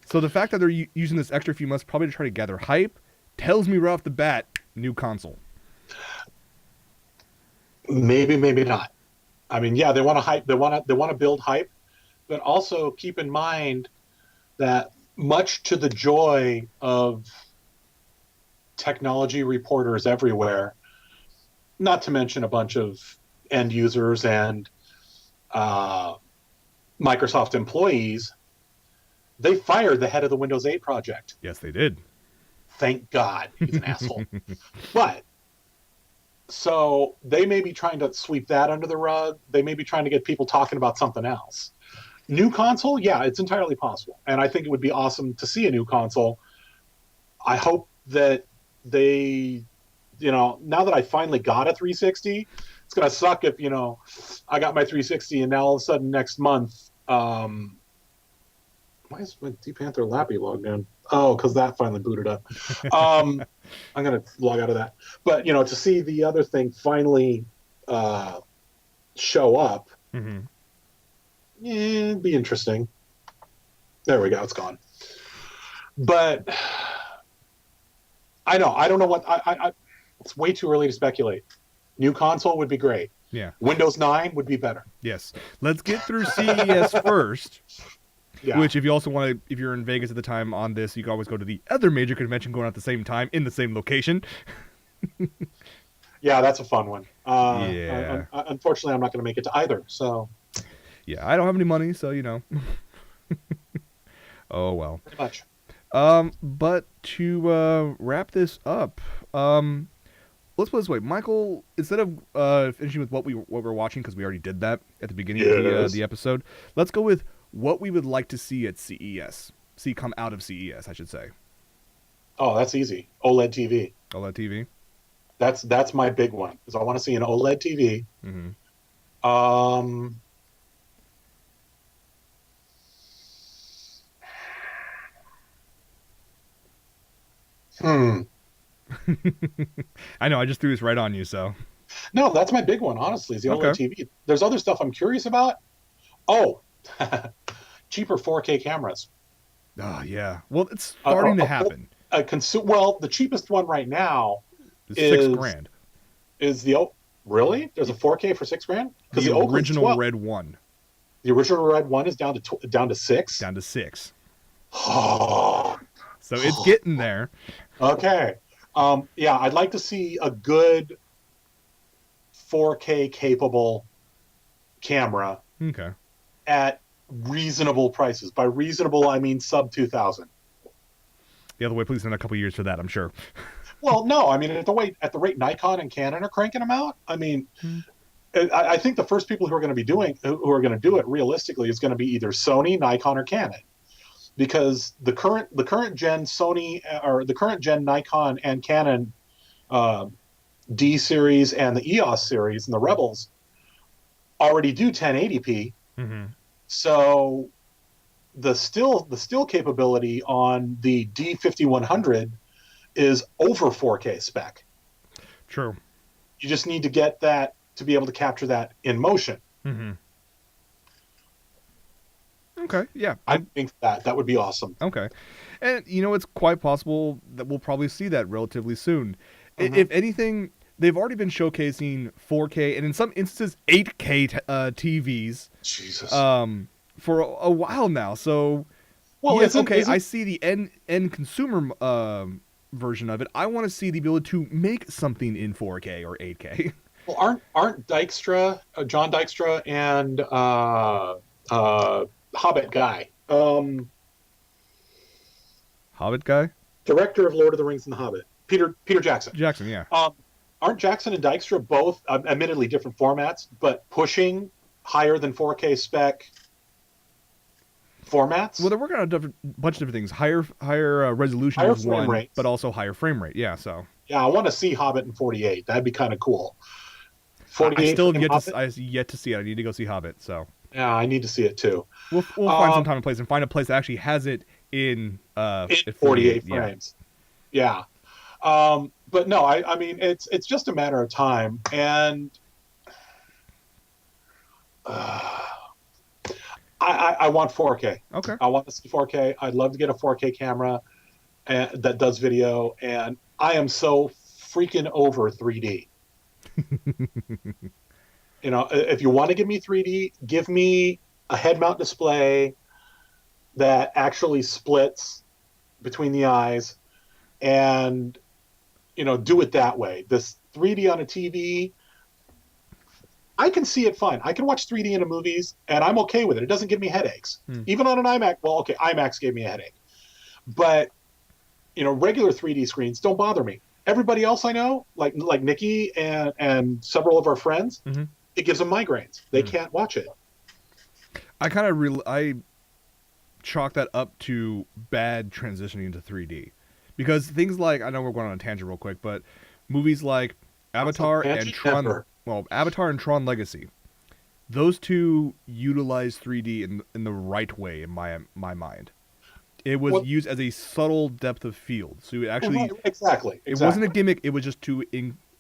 So the fact that they're using this extra few months probably to try to gather hype tells me right off the bat, new console. Maybe, maybe not. I mean, yeah, they want to hype. They want to build hype, but also keep in mind that much to the joy of technology reporters everywhere, not to mention a bunch of end users and uh, Microsoft employees, they fired the head of the Windows 8 project. Yes, they did. Thank God, he's an asshole. But so they may be trying to sweep that under the rug. They may be trying to get people talking about something else. New console, yeah, it's entirely possible, and I think it would be awesome to see a new console. I hope that they, now that I finally got a 360, it's gonna suck if I got my 360 and now all of a sudden next month, why is my Deep Panther Lappy logged in? Oh, because that finally booted up. I'm gonna log out of that. But to see the other thing finally show up, it'd be interesting. There we go. It's gone. But I don't know what it's way too early to speculate. New console would be great. Yeah. Windows 9 would be better. Yes. Let's get through CES first. Yeah. Which, if you also want to, if you're in Vegas at the time on this, you can always go to the other major convention going on at the same time in the same location. Yeah, that's a fun one. Yeah. Unfortunately, I'm not going to make it to either. So. Yeah, I don't have any money, so Oh well. Pretty much. But to wrap this up, let's put it this way, Michael. Instead of finishing with what we're watching, because we already did that at the beginning of the episode, let's go with what we would like to see at CES. See come out of CES, I should say. Oh, that's easy. OLED TV. OLED TV. That's my big one, because I want to see an OLED TV. I know, I just threw this right on you, so. No, that's my big one, honestly, is the OLED TV. There's other stuff I'm curious about. Oh, cheaper 4K cameras. Oh, yeah. Well, it's starting to happen. Well, the cheapest one right now is $6,000. Is really? There's a 4K for $6,000? Because the original red one. The original red one is down to $6. Down to $6. So it's getting there. Okay. Yeah, I'd like to see a good 4K capable camera. Okay. At reasonable prices. By reasonable, I mean sub 2,000. The other way, please, in a couple years for that, I'm sure. Well, no, I mean at the rate Nikon and Canon are cranking them out. I mean, I think the first people who are going to do it realistically is going to be either Sony, Nikon, or Canon, because the current gen Sony or the current gen Nikon and Canon D series and the EOS series and the Rebels already do 1080p. So the still capability on the D5100 is over 4K spec. True. You just need to get that to be able to capture that in motion. Okay, yeah. I think that would be awesome. Okay. And, it's quite possible that we'll probably see that relatively soon. If anything, they've already been showcasing 4K and in some instances 8K TVs. Jesus. For a while now. So, well, yes, I see the end consumer version of it. I want to see the ability to make something in 4K or 8K. Well, aren't Dykstra, John Dykstra, and Hobbit guy, Hobbit guy, director of Lord of the Rings and the Hobbit, Peter Jackson. Jackson, yeah. Aren't Jackson and Dykstra both, admittedly different formats, but pushing higher than 4K spec formats? Well, they're working on a bunch of different things. Higher resolution is one, rate, but also higher frame rate. Yeah, so. Yeah, I want to see Hobbit in 48. That'd be kind of cool. I 48 still have frame Hobbit. I have yet to see it. I need to go see Hobbit. So Yeah, I need to see it too. we'll find some time and place and find a place that actually has it in In at 48. 48 Yeah. frames. Yeah. But no, I mean, it's just a matter of time. And I want 4K. Okay. I want to see 4K. I'd love to get a 4K camera that does video. And I am so freaking over 3D. You know, if you want to give me 3D, give me a head mount display that actually splits between the eyes, and do it that way. This 3D on a TV, I can see it fine. I can watch 3D in the movies, and I'm okay with it. It doesn't give me headaches. Even on an IMAX. Well, okay, IMAX gave me a headache, but regular 3D screens don't bother me. Everybody else I know, like Nikki and several of our friends, it gives them migraines. They can't watch it. I chalk that up to bad transitioning into 3D, because things like, I know we're going on a tangent real quick, but movies like Avatar and Tron, Avatar and Tron Legacy, those two utilize 3D in the right way in my mind. It was used as a subtle depth of field, so it actually exactly. It wasn't a gimmick. It was just to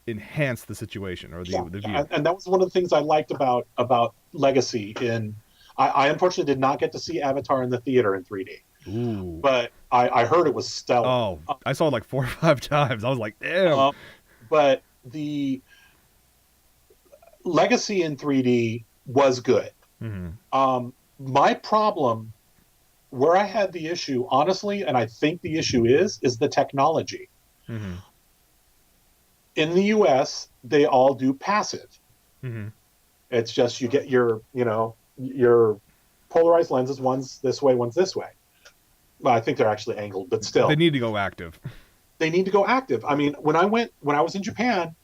enhance the situation or the view. And that was one of the things I liked about Legacy. I unfortunately did not get to see Avatar in the theater in 3D. Ooh. But I heard it was stellar. Oh, I saw it like 4 or 5 times. I was like, damn. But the Legacy in 3D was good. My problem, where I had the issue, honestly, and I think the issue is the technology. In the US, they all do passive. It's just you get your polarized lenses, one's this way, one's this way. Well, I think they're actually angled, but still. They need to go active. They need to go active. I mean, when I was in Japan,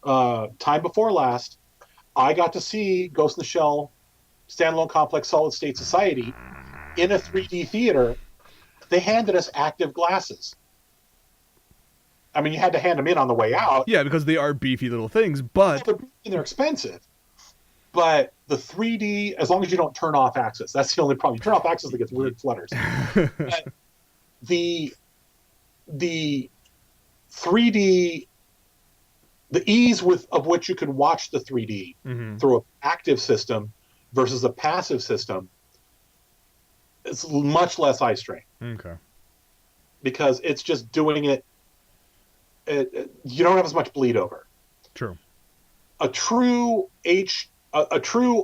time before last, I got to see Ghost in the Shell Standalone Complex Solid State Society in a 3D theater. They handed us active glasses. I mean, you had to hand them in on the way out. Yeah, because they are beefy little things, but they're expensive. But the 3D, as long as you don't turn off Axis, that's the only problem. You turn off Axis, it gets weird flutters. But the 3D, the ease of which you can watch the 3D through an active system versus a passive system, it's much less eye strain. Okay. Because it's just doing it, you don't have as much bleed over. True. A true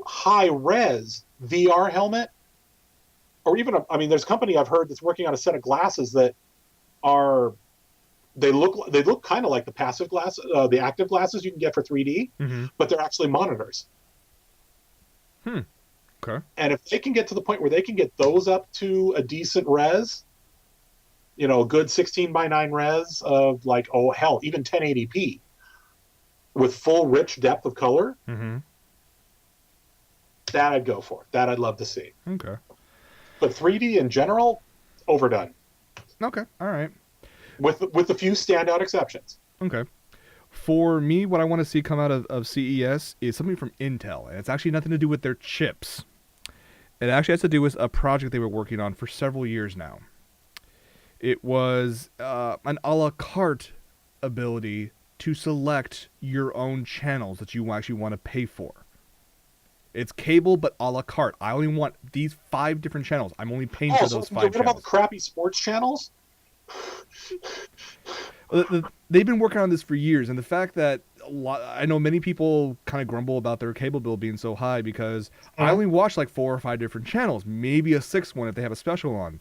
high res VR helmet, or even there's a company I've heard that's working on a set of glasses that they look kind of like the passive glass, the active glasses you can get for 3D, but they're actually monitors. Okay. And if they can get to the point where they can get those up to a decent res, a good 16:9 res of even 1080p with full rich depth of color, that I'd go for. That I'd love to see. Okay. But 3D in general, overdone. Okay. All right. With a few standout exceptions. Okay. For me, what I want to see come out of CES is something from Intel, and it's actually nothing to do with their chips. It actually has to do with a project they were working on for several years now. It was an a la carte ability to select your own channels that you actually want to pay for. It's cable, but a la carte. I only want these 5 different channels. I'm only paying for those 5 channels. What about the crappy sports channels? They've been working on this for years, and the fact that I know many people kind of grumble about their cable bill being so high because I only watch like 4 or 5 different channels, maybe a 6th one if they have a special on.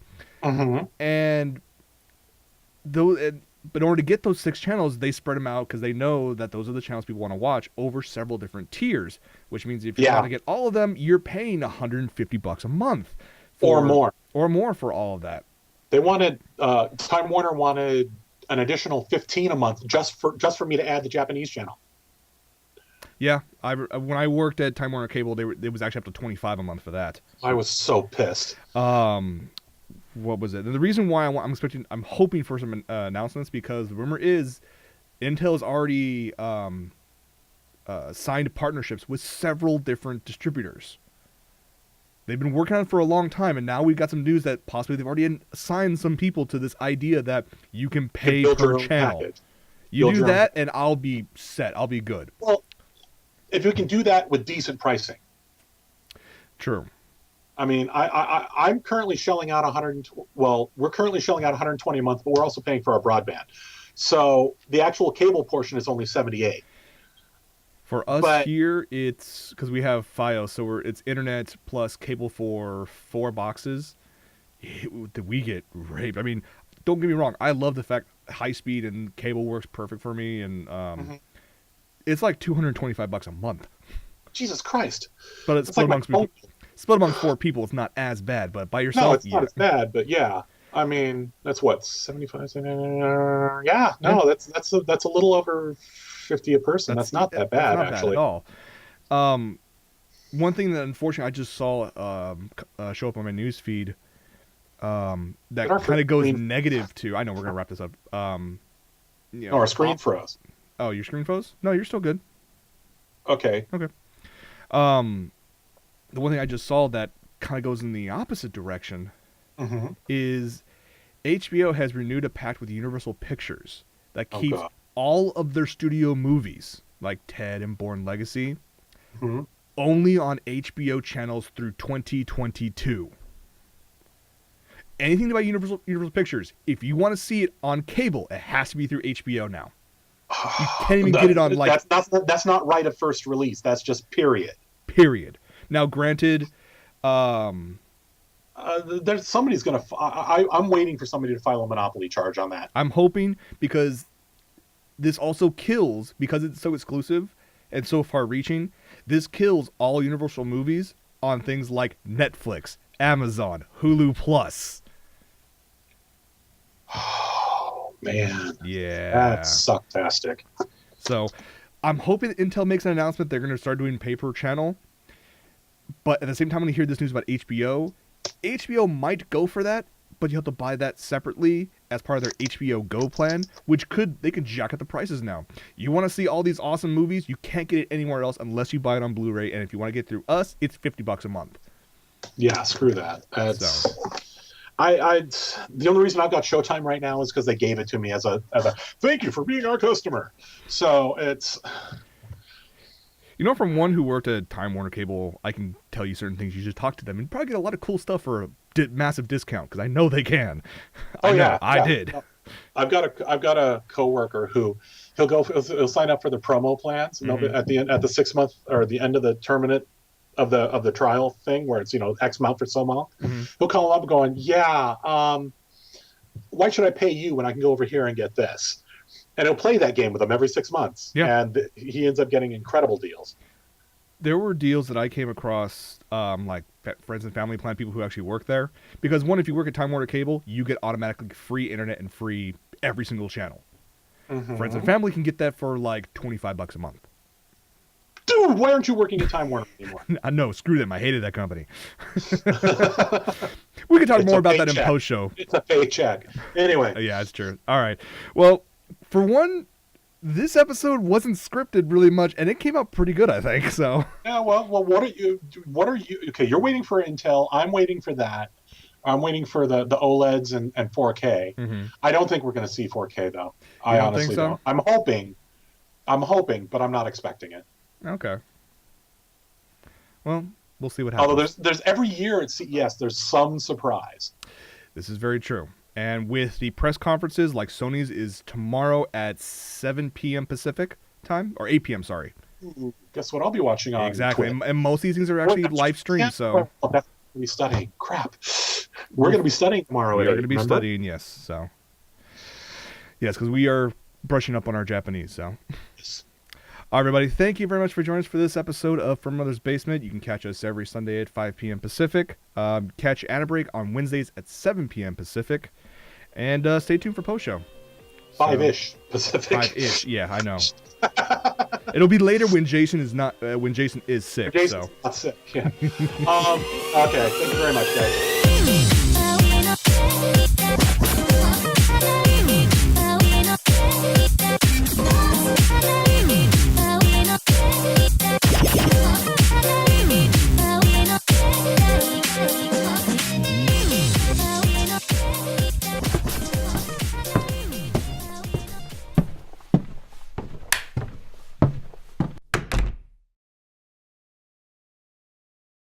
And but in order to get those 6 channels, they spread them out because they know that those are the channels people want to watch over several different tiers, which means if you want to get all of them, you're paying $150 a month. Or more for all of that. They wanted, Time Warner wanted an additional $15 a month just for me to add the Japanese channel. Yeah, when I worked at Time Warner Cable, it was actually up to $25 a month for that. I was so pissed. What was it? And the reason why I'm hoping for some announcements, because the rumor is Intel is already signed partnerships with several different distributors. They've been working on it for a long time, and now we've got some news that possibly they've already assigned some people to this idea that you can pay per channel. You do that, and I'll be set. I'll be good. Well, if we can do that with decent pricing. True. I mean, I'm currently shelling out we're currently shelling out 120 a month, but we're also paying for our broadband. So the actual cable portion is only 78. For us here, it's because we have FiOS, so it's internet plus cable for 4 boxes. We get raped. I mean, don't get me wrong. I love the fact high speed and cable works perfect for me, and it's like $225 a month. Jesus Christ! But it's split amongst 4 people. It's not as bad, but by yourself, no, it's not as bad. But yeah, I mean, that's what 75. Yeah, no, that's a little over 50 a person. That's not that bad, actually. Bad at all. One thing that unfortunately I just saw show up on my news feed that kind of goes negative to. I know we're gonna wrap this up. Our screen froze. Oh, your screen froze? No, you're still good. Okay. The one thing I just saw that kind of goes in the opposite direction is HBO has renewed a pact with Universal Pictures that keeps all of their studio movies, like Ted and Bourne Legacy, only on HBO channels through 2022. Anything about Universal Pictures, if you want to see it on cable, it has to be through HBO now. You can't even get it on that's not right of first release. That's just period. Now, granted, there's somebody's gonna. I'm waiting for somebody to file a monopoly charge on that. I'm hoping, because this also kills, because it's so exclusive and so far-reaching. This kills all Universal movies on things like Netflix, Amazon, Hulu Plus. Oh man, yeah, that's sucktastic. So, I'm hoping Intel makes an announcement they're going to start doing pay per channel. But at the same time, when you hear this news about HBO might go for that, but you have to buy that separately as part of their HBO Go plan, which they could jack up the prices now. You want to see all these awesome movies, you can't get it anywhere else unless you buy it on Blu-ray, and if you want to get it through us, it's $50 a month. Yeah, screw that. The only reason I've got Showtime right now is because they gave it to me as a thank you for being our customer. So it's... from one who worked at Time Warner Cable, I can tell you certain things. You should talk to them and probably get a lot of cool stuff for a massive discount, because I know they can. I did. I've got a coworker who he'll sign up for the promo plans at the 6 month or the end of the terminate of the trial thing where it's X amount for so long. He'll call him up going, why should I pay you when I can go over here and get this? And he'll play that game with them every 6 months. Yeah. And he ends up getting incredible deals. There were deals that I came across, like friends and family plan people who actually work there. Because one, if you work at Time Warner Cable, you get automatically free internet and free every single channel. Friends and family can get that for like $25 a month. Dude, why aren't you working at Time Warner anymore? No, screw them. I hated that company. We could talk more about that in post-show. It's a paycheck. Anyway. Yeah, that's true. All right. Well, for one, this episode wasn't scripted really much, and it came out pretty good, I think. So. Yeah. Well. What are you? Okay, you're waiting for Intel. I'm waiting for that. I'm waiting for the OLEDs and 4K. I don't think we're going to see 4K though. I honestly don't. I'm hoping, but I'm not expecting it. Okay. Well, we'll see what happens. Although there's every year at CES, there's some surprise. This is very true. And with the press conferences, like Sony's is tomorrow at 7 p.m. Pacific time, or 8 p.m., sorry. Ooh, guess what I'll be watching on Exactly. And most of these things are actually live streamed, so... We're going to be studying. Crap. We're going to be studying tomorrow. We are going to be studying, yes. So, yes, because we are brushing up on our Japanese, so... Yes. All right, everybody, thank you very much for joining us for this episode of From Mother's Basement. You can catch us every Sunday at 5 p.m. Pacific. Catch Anna Break on Wednesdays at 7 p.m. Pacific. And stay tuned for post-show. 5-ish Pacific. 5-ish, yeah, I know. It'll be later when Jason is not. When Jason is sick. Jason's not sick, yeah. Okay, thank you very much, guys.